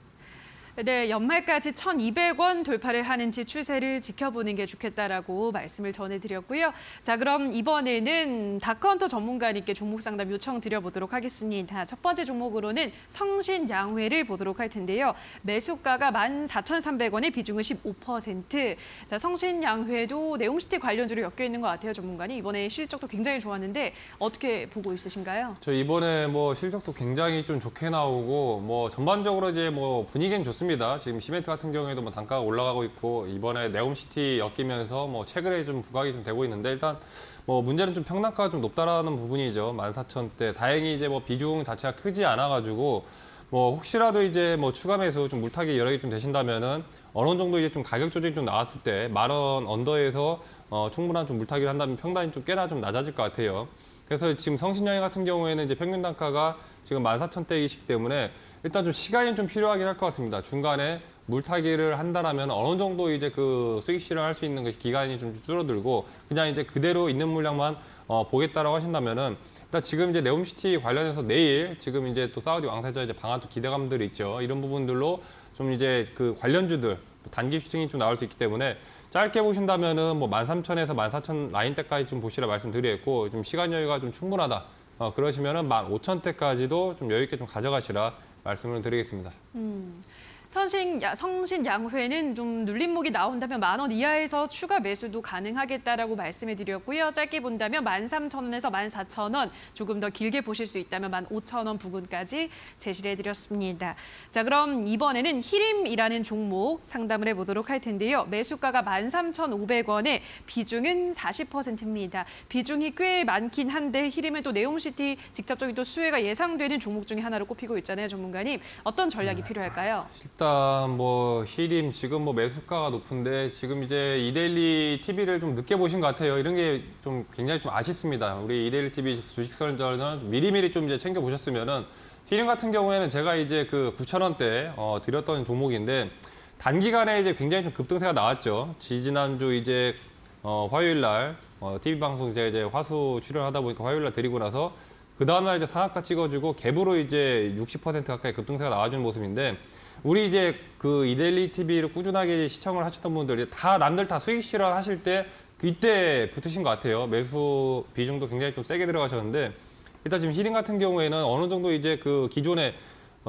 네, 연말까지 1,200원 돌파를 하는지 추세를 지켜보는 게 좋겠다라고 말씀을 전해드렸고요. 자, 그럼 이번에는 다크헌터 전문가님께 종목 상담 요청드려보도록 하겠습니다. 첫 번째 종목으로는 성신양회를 보도록 할 텐데요. 매수가가 14,300원에 비중은 15%. 자, 성신양회도 네옴시티 관련주로 엮여 있는 것 같아요, 전문가님. 이번에 실적도 굉장히 좋았는데 어떻게 보고 있으신가요? 저 이번에 뭐 실적도 굉장히 좀 좋게 나오고 뭐 전반적으로 이제 뭐 분위기는 좋습니다. 지금 시멘트 같은 경우에도 뭐 단가가 올라가고 있고 이번에 네옴시티 엮이면서 뭐 최근에 좀 부각이 좀 되고 있는데 일단 뭐 문제는 좀 평단가가 좀 높다라는 부분이죠. 14,000대. 다행히 이제 뭐 비중 자체가 크지 않아가지고 뭐 혹시라도 이제 뭐 추가 매수 좀 물타기 여력이 좀 되신다면은 어느 정도 이제 좀 가격 조정이 좀 나왔을 때 10,000원 언더에서 충분한 좀 물타기를 한다면 평단이 좀 꽤나 좀 낮아질 것 같아요. 그래서 지금 성신여행 같은 경우에는 이제 평균 단가가 지금 14,000대이시기 때문에 일단 좀 시간이 좀 필요하긴 할 것 같습니다. 중간에 물타기를 한다라면 어느 정도 이제 그 수익 실현할 수 있는 그 기간이 좀 줄어들고 그냥 이제 그대로 있는 물량만 보겠다라고 하신다면은 일단 지금 이제 네옴시티 관련해서 내일 지금 이제 또 사우디 왕세자 이제 방한 또 기대감들이 있죠. 이런 부분들로 좀 이제 그 관련주들 단기 슈팅이 좀 나올 수 있기 때문에 짧게 보신다면은 뭐 13,000에서 14,000 라인대까지 좀 보시라 말씀드리겠고 좀 시간 여유가 좀 충분하다. 그러시면은 15,000대까지도 좀 여유 있게 좀 가져가시라 말씀을 드리겠습니다. 성신양회는 좀 눌림목이 나온다면 10,000원 이하에서 추가 매수도 가능하겠다라고 말씀해 드렸고요. 짧게 본다면 13,000원에서 14,000원, 조금 더 길게 보실 수 있다면 15,000원 부근까지 제시를 해드렸습니다. 자, 그럼 이번에는 히림이라는 종목 상담을 해보도록 할 텐데요. 매수가가 13,500원에 비중은 40%입니다. 비중이 꽤 많긴 한데 히림은 또 네옴시티 직접적인 또 수혜가 예상되는 종목 중에 하나로 꼽히고 있잖아요, 전문가님. 어떤 전략이 필요할까요? 일단 뭐 히림 지금 뭐 매수가가 높은데 지금 이제 이데일리 TV를 좀 늦게 보신 것 같아요. 이런 게 좀 굉장히 좀 아쉽습니다. 우리 이데일리 TV 주식 설전은 미리미리 좀 이제 챙겨 보셨으면은 히림 같은 경우에는 제가 이제 그 9,000원대 드렸던 종목인데 단기간에 이제 굉장히 좀 급등세가 나왔죠. 지지난주 이제 화요일 날 TV 방송 제가 이제 화수 출연하다 보니까 화요일 날 드리고 나서 그 다음날 이제 상한가 찍어주고 갭으로 이제 60% 가까이 급등세가 나와주는 모습인데 우리 이제 그 이데일리 TV를 꾸준하게 시청을 하셨던 분들이 다 남들 다 수익 실현하실 때 이때 붙으신 것 같아요. 매수 비중도 굉장히 좀 세게 들어가셨는데 일단 지금 히림 같은 경우에는 어느 정도 이제 그 기존에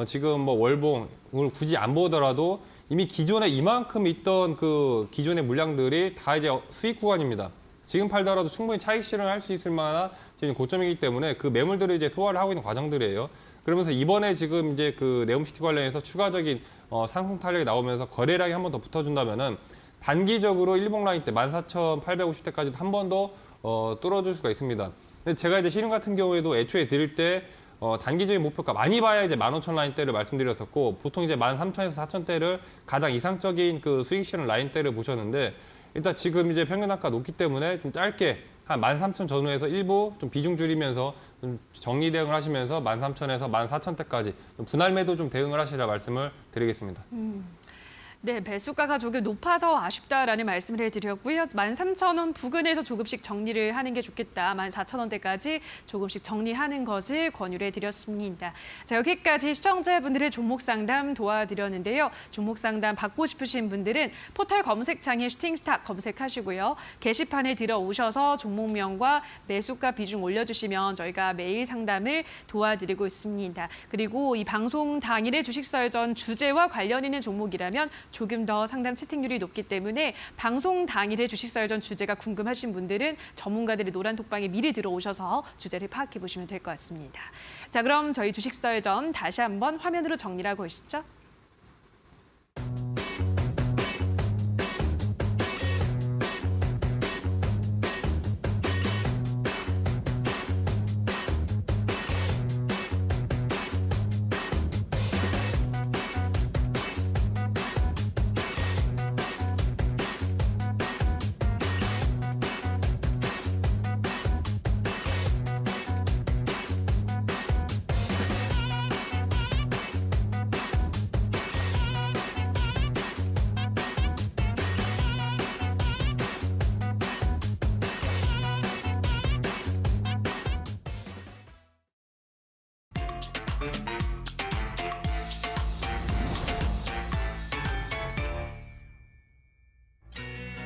지금 뭐 월봉을 굳이 안 보더라도 이미 기존에 이만큼 있던 그 기존의 물량들이 다 이제 수익 구간입니다. 지금 팔더라도 충분히 차익 실현할 수 있을 만한 지금 고점이기 때문에 그 매물들을 이제 소화를 하고 있는 과정들이에요. 그러면서 이번에 지금 이제 그 네옴시티 관련해서 추가적인 상승 탄력이 나오면서 거래량이 한 번 더 붙어준다면은 단기적으로 일봉 라인 때 14,850대까지도 한 번 더 뚫어줄 수가 있습니다. 근데 제가 이제 히림 같은 경우에도 애초에 드릴 때 단기적인 목표가 많이 봐야 이제 15,000 라인대를 말씀드렸었고 보통 이제 13,000에서 4,000대를 가장 이상적인 그 수익 실현 라인대를 보셨는데 일단 지금 이제 평균 단가 높기 때문에 좀 짧게 한 13,000 전후에서 일부 좀 비중 줄이면서 좀 정리 대응을 하시면서 13,000에서 14,000대까지 분할 매도 좀 대응을 하시라 말씀을 드리겠습니다. 네, 매수가가 조금 높아서 아쉽다라는 말씀을 해드렸고요. 13,000원 부근에서 조금씩 정리를 하는 게 좋겠다. 14,000원대까지 조금씩 정리하는 것을 권유를 해드렸습니다. 자, 여기까지 시청자분들의 종목 상담 도와드렸는데요. 종목 상담 받고 싶으신 분들은 포털 검색창에 슈팅스탁 검색하시고요. 게시판에 들어오셔서 종목명과 매수가 비중 올려주시면 저희가 매일 상담을 도와드리고 있습니다. 그리고 이 방송 당일의 주식설전 주제와 관련 있는 종목이라면 조금 더 상담 채택률이 높기 때문에 방송 당일의 주식설전 주제가 궁금하신 분들은 전문가들의 노란 톡방에 미리 들어오셔서 주제를 파악해 보시면 될 것 같습니다. 자, 그럼 저희 주식설전 다시 한번 화면으로 정리를 하고 오시죠.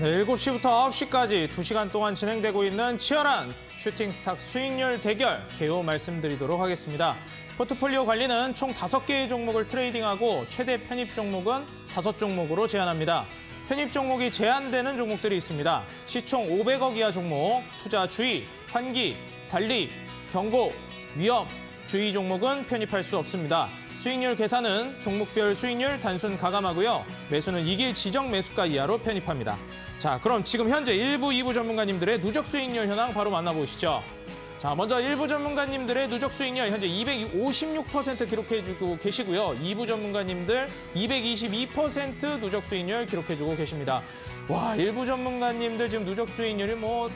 네, 7시부터 9시까지 2시간 동안 진행되고 있는 치열한 슈팅 스탁 수익률 대결 개요 말씀드리도록 하겠습니다. 포트폴리오 관리는 총 5개의 종목을 트레이딩하고 최대 편입 종목은 5종목으로 제한합니다. 편입 종목이 제한되는 종목들이 있습니다. 시총 500억 이하 종목, 투자 주의, 환기, 관리, 경고, 위험, 주의 종목은 편입할 수 없습니다. 수익률 계산은 종목별 수익률 단순 가감하고요. 매수는 이길 지정 매수가 이하로 편입합니다. 자, 그럼 지금 현재 1부, 2부 전문가님들의 누적 수익률 현황 바로 만나보시죠. 자, 자, 먼저 1부 전문가님들의 누적 수익률 현재 256% 기록해주고 계시고요. 2부 전문가님들 222% 누적 수익률 기록해주고 계십니다. 와, 1부 전문가님들 지금 누적 수익률이 뭐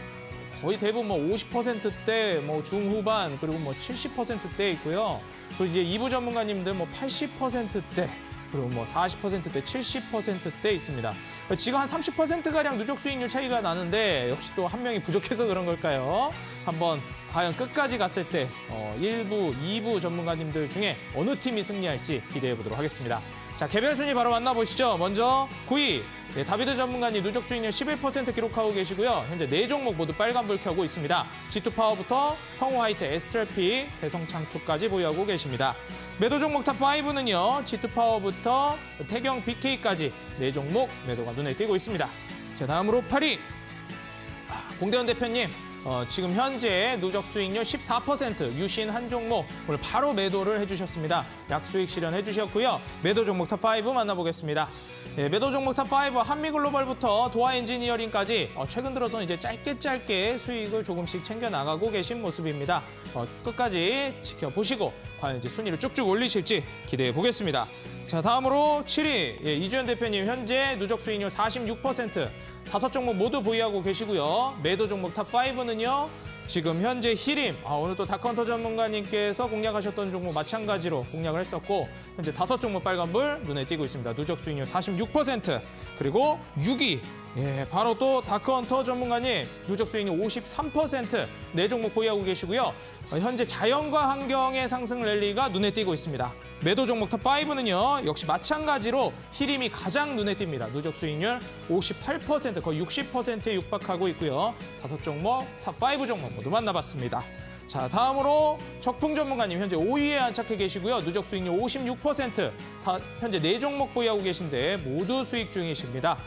거의 대부분 뭐 50%대, 뭐 중후반, 그리고 뭐 70%대 있고요. 그리고 이제 2부 전문가님들 뭐 80%대, 그리고 뭐 40%대, 70%대 있습니다. 지금 한 30%가량 누적 수익률 차이가 나는데 역시 또 한 명이 부족해서 그런 걸까요? 한번 과연 끝까지 갔을 때 1부, 2부 전문가님들 중에 어느 팀이 승리할지 기대해 보도록 하겠습니다. 자, 개별 순위 바로 만나보시죠. 먼저 9위 다비드 전문가님 누적 수익률 11% 기록하고 계시고요. 현재 4종목 모두 빨간불 켜고 있습니다. G2파워부터 성우 하이텍, 에스트래피, 대성창투까지 보유하고 계십니다. 매도 종목 탑5는요. G2파워부터 태경 BK까지 4종목 매도가 눈에 띄고 있습니다. 자, 다음으로 8위 공대원 대표님. 지금 현재 누적 수익률 14% 유신 한 종목 오늘 바로 매도를 해주셨습니다. 약수익 실현해 주셨고요. 매도 종목 탑5 만나보겠습니다. 네, 매도 종목 탑5 한미글로벌부터 도하 엔지니어링까지 최근 들어서는 이제 짧게 수익을 조금씩 챙겨 나가고 계신 모습입니다. 끝까지 지켜보시고 과연 이제 순위를 쭉쭉 올리실지 기대해 보겠습니다. 자, 다음으로 7위 이주연 대표님 현재 누적 수익률 46% 5종목 모두 보유하고 계시고요. 매도 종목 탑5는요. 지금 현재 히림, 오늘 또 다크헌터 전문가님께서 공략하셨던 종목 마찬가지로 공략을 했었고 현재 5종목 빨간불 눈에 띄고 있습니다. 누적 수익률 46%. 그리고 6위, 바로 또 다크헌터 전문가님 누적 수익률 53%. 4종목 보유하고 계시고요. 현재 자연과 환경의 상승 랠리가 눈에 띄고 있습니다. 매도 종목 탑5는요. 역시 마찬가지로 히림이 가장 눈에 띕니다. 누적 수익률 58%, 거의 60%에 육박하고 있고요. 5종목 탑5 종목 모두 만나봤습니다. 자, 다음으로 적풍 전문가님 현재 5위에 안착해 계시고요. 누적 수익률 56%, 현재 4종목 보유하고 계신데 모두 수익 중이십니다.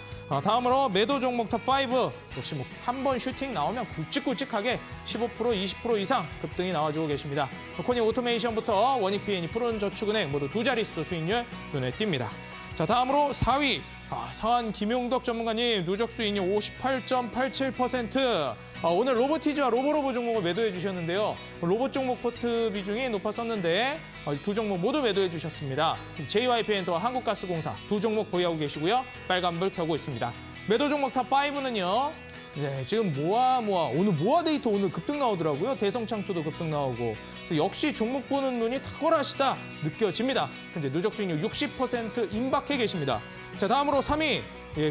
다음으로 매도 종목 탑5 역시 뭐 한 번 슈팅 나오면 굵직굵직하게 15%, 20% 이상 급등이 나와주고 계십니다. 코닉 오토메이션부터 원익PN이 푸른저축은행 모두 두 자릿수 수익률 눈에 띕니다. 자, 다음으로 4위 상한 김용덕 전문가님 누적 수익률 58.87%. 오늘 로보티즈와 로보로보 종목을 매도해 주셨는데요. 로봇 종목 포트 비중이 높았었는데 두 종목 모두 매도해 주셨습니다. JYPN과 한국가스공사 두 종목 보유하고 계시고요. 빨간불 켜고 있습니다. 매도 종목 탑5는요. 네, 지금 오늘 모아 데이터 오늘 급등 나오더라고요. 대성창투도 급등 나오고. 그래서 역시 종목 보는 눈이 탁월하시다 느껴집니다. 현재 누적 수익률 60% 임박해 계십니다. 자, 다음으로 3위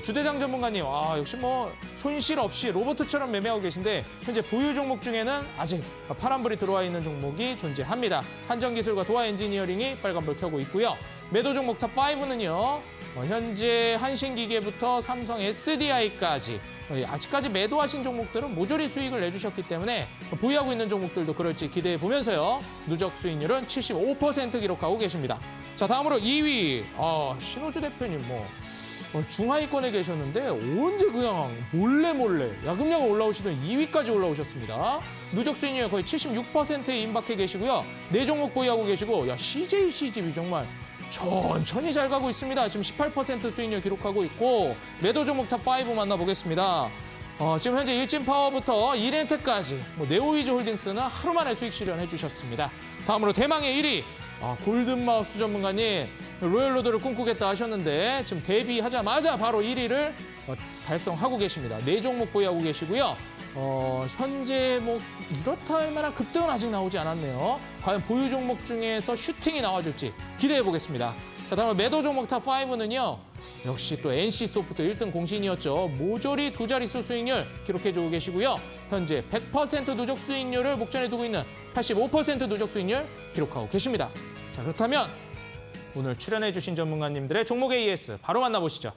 주대장 전문가님, 역시 뭐 손실 없이 로봇처럼 매매하고 계신데 현재 보유 종목 중에는 아직 파란불이 들어와 있는 종목이 존재합니다. 한전기술과 도하 엔지니어링이 빨간불 켜고 있고요. 매도 종목 탑5는요. 현재 한신기계부터 삼성 SDI까지 아직까지 매도하신 종목들은 모조리 수익을 내주셨기 때문에 보유하고 있는 종목들도 그럴지 기대해 보면서요. 누적 수익률은 75% 기록하고 계십니다. 자, 다음으로 2위 신호주 대표님 중하위권에 계셨는데 언제 그냥 몰래 야금야금 올라오시던 2위까지 올라오셨습니다. 누적 수익률 거의 76%에 임박해 계시고요. 4종목 보유하고 계시고 CJCGV 정말 천천히 잘 가고 있습니다. 지금 18% 수익률 기록하고 있고 매도 종목 탑5 만나보겠습니다. 지금 현재 일진파워부터 이렌트까지 네오위즈 홀딩스는 하루 만에 수익 실현해 주셨습니다. 다음으로 대망의 1위 골든마우스 전문가님 로열로드를 꿈꾸겠다 하셨는데 지금 데뷔하자마자 바로 1위를 달성하고 계십니다. 4종목 보유하고 계시고요. 현재 이렇다 할 만한 급등은 아직 나오지 않았네요. 과연 보유 종목 중에서 슈팅이 나와줄지 기대해 보겠습니다. 자, 다음 매도 종목 탑5는요. 역시 또 NC소프트 1등 공신이었죠. 모조리 두 자릿수 수익률 기록해주고 계시고요. 현재 100% 누적 수익률을 목전에 두고 있는 85% 누적 수익률 기록하고 계십니다. 자, 그렇다면 오늘 출연해주신 전문가님들의 종목 AS 바로 만나보시죠.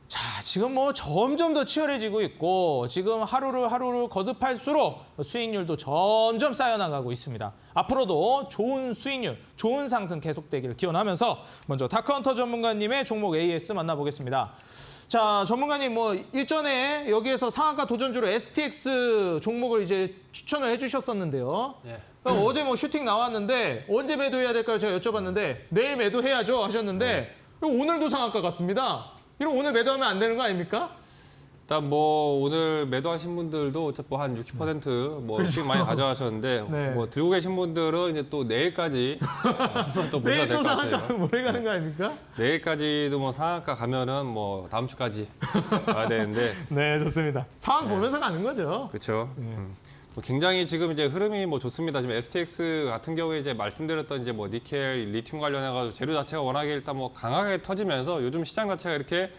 자, 지금 점점 더 치열해지고 있고 지금 하루를 거듭할수록 수익률도 점점 쌓여나가고 있습니다. 앞으로도 좋은 수익률, 좋은 상승 계속되기를 기원하면서 먼저 다크헌터 전문가님의 종목 AS 만나보겠습니다. 자, 전문가님 일전에 여기에서 상한가 도전주로 STX 종목을 이제 추천을 해주셨었는데요. 네. 어제 슈팅 나왔는데 언제 매도해야 될까요? 제가 여쭤봤는데 내일 매도해야죠 하셨는데 오늘도 상한가 같습니다. 이럼 오늘 매도하면 안 되는 거 아닙니까? 일단 뭐 오늘 매도하신 분들도 뭐 한 60%뭐 수익 많이 가져가셨는데 네. 뭐 들고 계신 분들은 이제 또 내일까지 한번 또 보셔야 내일 될 또 것 같아요. 상한가 모레 가는 거 아닙니까? 내일까지도 뭐 상한가 가면은 뭐 다음 주까지 가야 되는데 네, 좋습니다. 상황 보면서 가는 거죠. 그렇죠. 뭐 굉장히 지금 이제 흐름이 뭐 좋습니다. 지금 STX 같은 경우에 이제 말씀드렸던 이제 뭐 니켈, 리튬 관련해가지고 재료 자체가 워낙에 일단 뭐 강하게 터지면서 요즘 시장 자체가 이렇게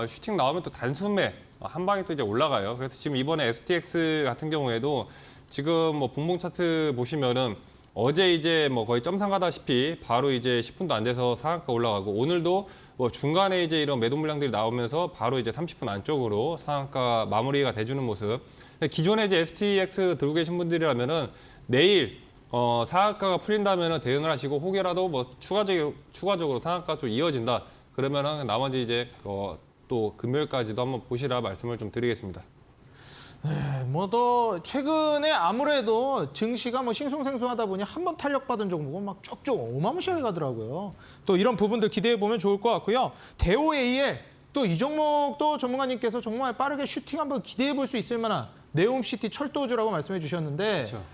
슈팅 나오면 또 단숨에 한 방에 또 이제 올라가요. 그래서 지금 이번에 STX 같은 경우에도 지금 뭐 분봉 차트 보시면은 어제 이제 뭐 거의 점상 가다시피 바로 이제 10분도 안 돼서 상한가 올라가고 오늘도 뭐 중간에 이제 이런 매도 물량들이 나오면서 바로 이제 30분 안쪽으로 상한가 마무리가 돼주는 모습. 기존에 이제 STX 들고 계신 분들이라면은 내일 상한가가 풀린다면은 대응을 하시고 혹여라도 뭐 추가적으로 상한가 좀 이어진다. 그러면은 나머지 이제 또 금요일까지도 한번 보시라 말씀을 좀 드리겠습니다. 뭐 또 최근에 아무래도 증시가 뭐 싱숭생숭하다 보니 한 번 탄력받은 종목은 막 쭉쭉 어마무시하게 가더라고요. 또 이런 부분들 기대해 보면 좋을 것 같고요. 대오AL 또 이 종목도 전문가님께서 정말 빠르게 슈팅 한번 기대해 볼 수 있을 만한 네옴시티 철도주라고 말씀해 주셨는데 그렇죠.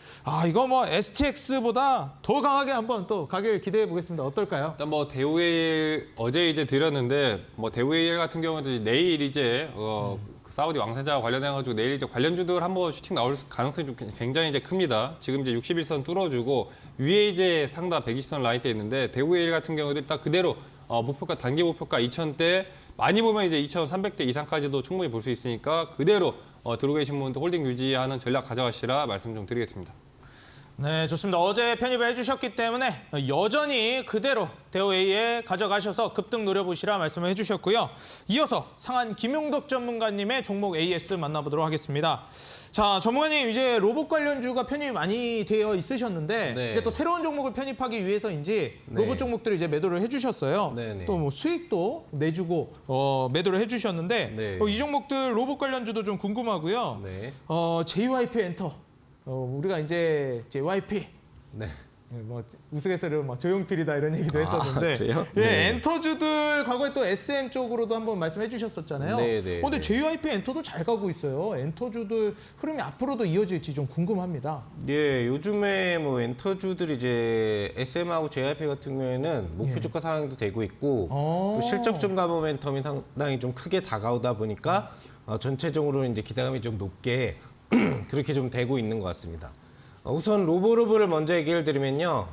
이거 뭐 STX보다 더 강하게 한번 또 가격을 기대해 보겠습니다. 어떨까요? 일단 뭐 대우AL 어제 이제 드렸는데 뭐 대우AL 같은 경우는 내일 이제 그 사우디 왕세자 관련해가지고 내일 이제 관련주들 한번 슈팅 나올 가능성이 좀 굉장히 이제 큽니다. 지금 이제 61선 뚫어주고 위에 이제 상단 120선 라인대 있는데 대우AL 같은 경우도 일단 그대로 목표가 단기 목표가 2,000대 많이 보면 이제 2,300대 이상까지도 충분히 볼 수 있으니까 그대로 들고 계신 분들 홀딩 유지하는 전략 가져가시라 말씀 좀 드리겠습니다. 네, 좋습니다. 어제 편입을 해주셨기 때문에 여전히 그대로 대오A에 가져가셔서 급등 노려보시라 말씀을 해주셨고요. 이어서 상한 김용덕 전문가님의 종목 AS 만나보도록 하겠습니다. 자, 전문가님 이제 로봇 관련주가 편입이 많이 되어 있으셨는데 네. 이제 또 새로운 종목을 편입하기 위해서인지 네. 로봇 종목들을 이제 매도를 해주셨어요. 네네. 또 뭐 수익도 내주고 매도를 해주셨는데 네. 이 종목들 로봇 관련주도 좀 궁금하고요. 네. JYP 엔터 우리가 이제 JYP 네. 뭐 우스갯소리로 막 조용필이다 이런 얘기도 했었는데 그래요? 예, 네. 엔터주들 과거에 또 SM 쪽으로도 한번 말씀해 주셨었잖아요. 네, 네, 근데 네. JYP 엔터도 잘 가고 있어요. 엔터주들 흐름이 앞으로도 이어질지 좀 궁금합니다. 예, 요즘에 뭐 엔터주들이 이제 SM하고 JYP 같은 경우에는 목표 주가 상향도 되고 있고 또 실적 증가 모멘텀이 상당히 좀 크게 다가오다 보니까 전체적으로 이제 기대감이 좀 높게 그렇게 좀 되고 있는 것 같습니다. 우선 로보로브를 먼저 얘기를 드리면요.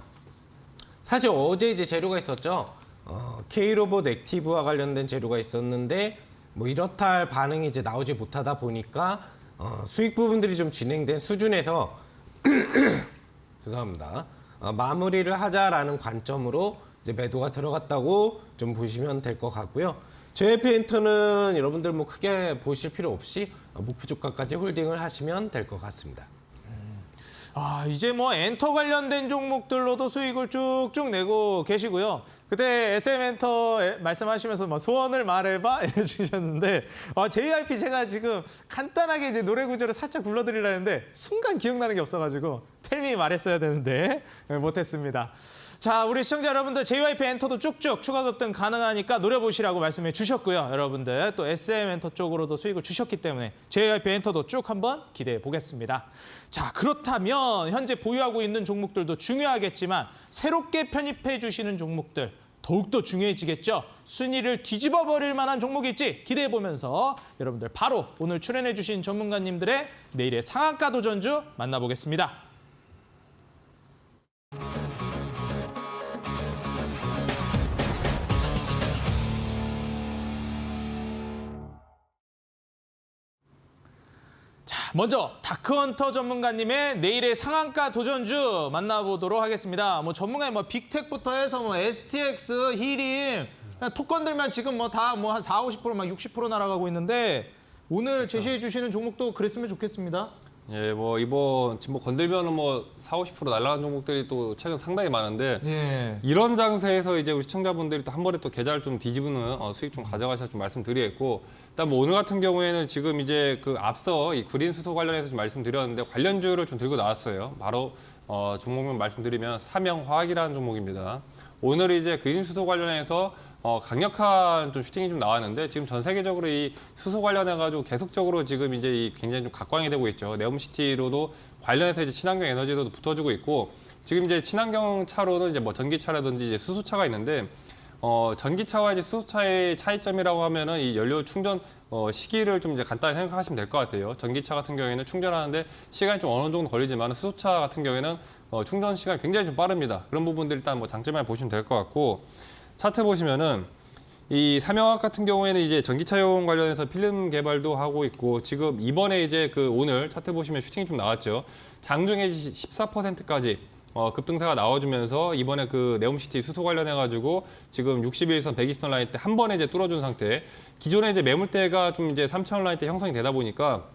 사실 어제 이제 재료가 있었죠. K로봇 액티브와 관련된 재료가 있었는데 뭐 이렇다 할 반응이 이제 나오지 못하다 보니까 수익 부분들이 좀 진행된 수준에서 죄송합니다. 마무리를 하자라는 관점으로 이제 매도가 들어갔다고 좀 보시면 될 것 같고요. JYP 엔터는 여러분들 뭐 크게 보실 필요 없이 목표 주가까지 홀딩을 하시면 될 것 같습니다. 이제 뭐 엔터 관련된 종목들로도 수익을 쭉쭉 내고 계시고요. 그때 SM 엔터 말씀하시면서 뭐 소원을 말해봐 이러시셨는데 JYP 제가 지금 간단하게 이제 노래 구조를 살짝 불러드리려 했는데 순간 기억나는 게 없어가지고 텔미 말했어야 되는데 못했습니다. 자, 우리 시청자 여러분들 JYP 엔터도 쭉쭉 추가 급등 가능하니까 노려보시라고 말씀해 주셨고요. 여러분들 또 SM 엔터 쪽으로도 수익을 주셨기 때문에 JYP 엔터도 쭉 한번 기대해 보겠습니다. 자, 그렇다면 현재 보유하고 있는 종목들도 중요하겠지만 새롭게 편입해 주시는 종목들 더욱더 중요해지겠죠. 순위를 뒤집어 버릴 만한 종목일지 기대해 보면서 여러분들 바로 오늘 출연해 주신 전문가님들의 내일의 상한가 도전주 만나보겠습니다. 자, 먼저 다크헌터 전문가님의 내일의 상한가 도전주 만나보도록 하겠습니다. 뭐 전문가님 뭐 빅텍부터 해서 뭐 STX, 히림, 톡 건들면 지금 뭐 다 뭐 한 40, 50%, 막 60% 날아가고 있는데 오늘 제시해 주시는 종목도 그랬으면 좋겠습니다. 예, 뭐 이번 지금 뭐 건들면은 뭐 40~50% 날아간 종목들이 또 최근 상당히 많은데 예. 이런 장세에서 이제 우리 시청자분들이 또 한 번에 또 계좌를 좀 뒤집는 수익 좀 가져가셔서 좀 말씀드리겠고, 일단 뭐 오늘 같은 경우에는 지금 이제 그 앞서 이 그린 수소 관련해서 좀 말씀드렸는데 관련주를 좀 들고 나왔어요. 바로 종목명 말씀드리면 삼영화학이라는 종목입니다. 오늘 이제 그린 수소 관련해서 강력한 좀 슈팅이 좀 나왔는데 지금 전 세계적으로 이 수소 관련해가지고 계속적으로 지금 이제 굉장히 좀 각광이 되고 있죠. 네옴시티로도 관련해서 이제 친환경 에너지도 붙어주고 있고 지금 이제 친환경 차로는 이제 뭐 전기차라든지 이제 수소차가 있는데 전기차와 이제 수소차의 차이점이라고 하면은 이 연료 충전 시기를 좀 이제 간단히 생각하시면 될 것 같아요. 전기차 같은 경우에는 충전하는데 시간이 좀 어느 정도 걸리지만 수소차 같은 경우에는 충전 시간이 굉장히 좀 빠릅니다. 그런 부분들 일단 뭐 장점만 보시면 될 것 같고 차트 보시면은 이 삼영화학 같은 경우에는 이제 전기차용 관련해서 필름 개발도 하고 있고 지금 이번에 이제 그 오늘 차트 보시면 슈팅이 좀 나왔죠. 장중에 14%까지 급등세가 나와주면서 이번에 그 네옴시티 수소 관련해가지고 지금 61선, 120선 라인 때 한 번에 이제 뚫어준 상태. 기존에 이제 매물대가 좀 이제 3,000원 라인 때 형성이 되다 보니까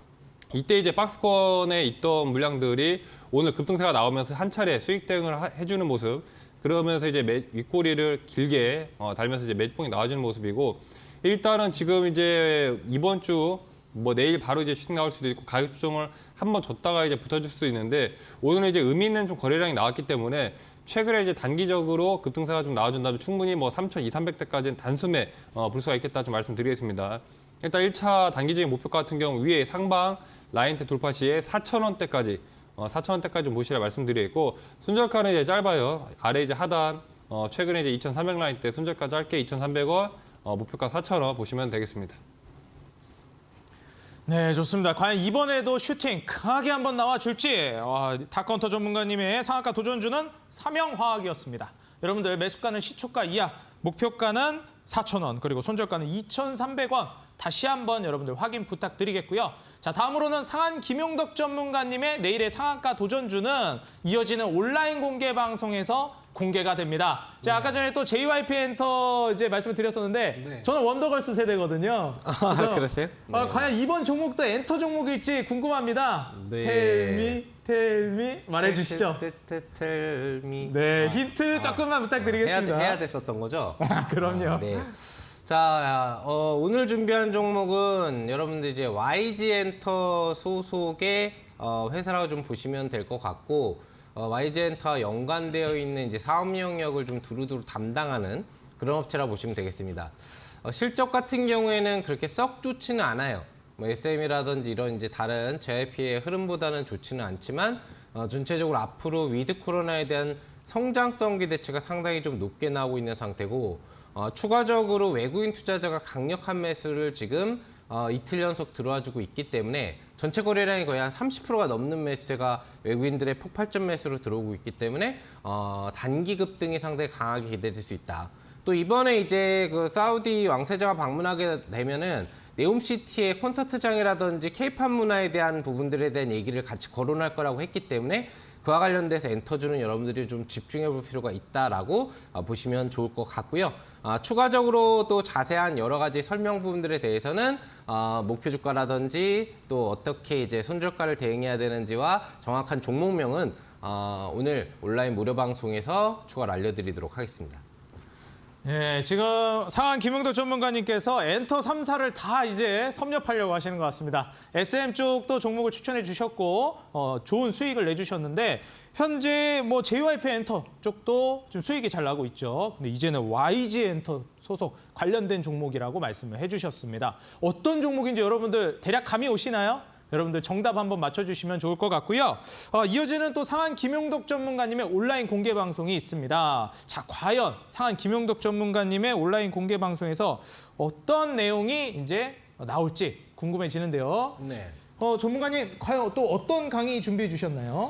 이때 이제 박스권에 있던 물량들이 오늘 급등세가 나오면서 한 차례 수익 대응을 해주는 모습. 그러면서 이제 윗꼬리를 길게 달면서 이제 매집봉이 나와주는 모습이고 일단은 지금 이제 이번 주 뭐 내일 바로 이제 슈팅 나올 수도 있고 가격 조정을 한번 줬다가 이제 붙어줄 수도 있는데 오늘은 이제 의미 있는 좀 거래량이 나왔기 때문에 최근에 이제 단기적으로 급등세가 좀 나와준다면 충분히 뭐 3,200~300대까지는 단숨에 볼 수가 있겠다 좀 말씀드리겠습니다. 일단 1차 단기적인 목표가 같은 경우 위에 상방 라인대 돌파 시에 4,000원대까지 4,000원대까지 좀 보시라 말씀드리겠고 손절가는 이제 짧아요. 아래 이제 하단 최근에 이제 2,300 라인 때 손절가 짧게 2,300원 목표가 4,000원 보시면 되겠습니다. 네, 좋습니다. 과연 이번에도 슈팅 강하게 한번 나와줄지 다카운터 전문가님의 상한가 도전주는 삼영화학이었습니다. 여러분들 매수가는 시초가 이하, 목표가는 4,000원, 그리고 손절가는 2,300원 다시 한번 여러분들 확인 부탁드리겠고요. 자, 다음으로는 상한 김용덕 전문가님의 내일의 상한가 도전주는 이어지는 온라인 공개 방송에서 공개가 됩니다. 자, 아까 전에 또 JYP 엔터 이제 말씀을 드렸었는데 네. 저는 원더걸스 세대거든요. 그러세요? 네. 과연 이번 종목도 엔터 종목일지 궁금합니다. 네. 텔미 말해주시죠. 텔미. 네, 힌트 조금만 부탁드리겠습니다. 해야 됐었던 거죠? 그럼요. 네. 자, 오늘 준비한 종목은 여러분들 이제 YG 엔터 소속의 회사라고 좀 보시면 될 것 같고, YG 엔터와 연관되어 있는 이제 사업 영역을 좀 두루두루 담당하는 그런 업체라고 보시면 되겠습니다. 실적 같은 경우에는 그렇게 썩 좋지는 않아요. 뭐 SM이라든지 이런 이제 다른 JYP의 흐름보다는 좋지는 않지만 전체적으로 앞으로 위드 코로나에 대한 성장성 기대치가 상당히 좀 높게 나오고 있는 상태고 추가적으로 외국인 투자자가 강력한 매수를 지금 이틀 연속 들어와주고 있기 때문에 전체 거래량이 거의 한 30%가 넘는 매수세가 외국인들의 폭발적 매수로 들어오고 있기 때문에 단기 급등이 상당히 강하게 기대될 수 있다. 또 이번에 이제 그 사우디 왕세자가 방문하게 되면은 네옴시티의 콘서트장이라든지 케이팝 문화에 대한 부분들에 대한 얘기를 같이 거론할 거라고 했기 때문에 그와 관련돼서 엔터주는 여러분들이 좀 집중해 볼 필요가 있다라고 보시면 좋을 것 같고요. 추가적으로 또 자세한 여러 가지 설명 부분들에 대해서는 목표 주가라든지 또 어떻게 이제 손절가를 대응해야 되는지와 정확한 종목명은 오늘 온라인 무료 방송에서 추가로 알려드리도록 하겠습니다. 네, 지금 상한 김용덕 전문가님께서 엔터 3사를 다 이제 섭렵하려고 하시는 것 같습니다. SM 쪽도 종목을 추천해 주셨고 좋은 수익을 내주셨는데 현재 뭐 JYP 엔터 쪽도 좀 수익이 잘 나고 있죠. 근데 이제는 YG 엔터 소속 관련된 종목이라고 말씀을 해주셨습니다. 어떤 종목인지 여러분들 대략 감이 오시나요? 여러분들 정답 한번 맞춰주시면 좋을 것 같고요. 이어지는 또 상한 김용덕 전문가님의 온라인 공개 방송이 있습니다. 자, 과연 상한 김용덕 전문가님의 온라인 공개 방송에서 어떤 내용이 이제 나올지 궁금해지는데요. 네. 전문가님, 과연 또 어떤 강의 준비해 주셨나요?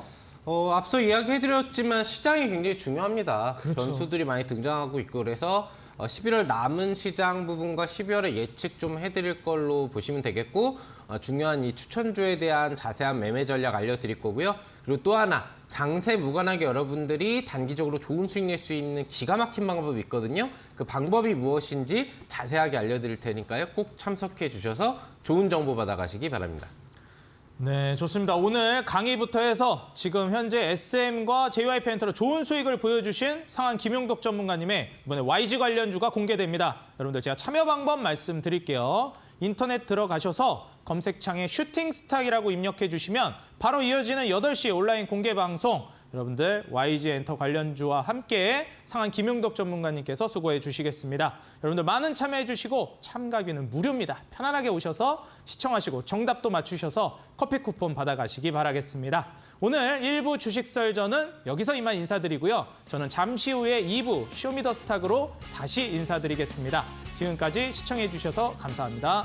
앞서 이야기해드렸지만 시장이 굉장히 중요합니다. 그렇죠. 변수들이 많이 등장하고 있고 그래서 11월 남은 시장 부분과 12월에 예측 좀 해드릴 걸로 보시면 되겠고 중요한 이 추천주에 대한 자세한 매매 전략 알려드릴 거고요. 그리고 또 하나 장세 무관하게 여러분들이 단기적으로 좋은 수익 낼 수 있는 기가 막힌 방법이 있거든요. 그 방법이 무엇인지 자세하게 알려드릴 테니까요. 꼭 참석해 주셔서 좋은 정보 받아가시기 바랍니다. 네, 좋습니다. 오늘 강의부터 해서 지금 현재 SM과 JYP 엔터로 좋은 수익을 보여주신 상한 김용덕 전문가님의 이번에 YG 관련주가 공개됩니다. 여러분들 제가 참여 방법 말씀드릴게요. 인터넷 들어가셔서 검색창에 슈팅 스탁이라고 입력해 주시면 바로 이어지는 8시 온라인 공개 방송 여러분들 YG엔터 관련주와 함께 상한 김용덕 전문가님께서 수고해 주시겠습니다. 여러분들 많은 참여해 주시고 참가비는 무료입니다. 편안하게 오셔서 시청하시고 정답도 맞추셔서 커피 쿠폰 받아가시기 바라겠습니다. 오늘 1부 주식설전은 여기서 이만 인사드리고요. 저는 잠시 후에 2부 쇼미더스탁으로 다시 인사드리겠습니다. 지금까지 시청해 주셔서 감사합니다.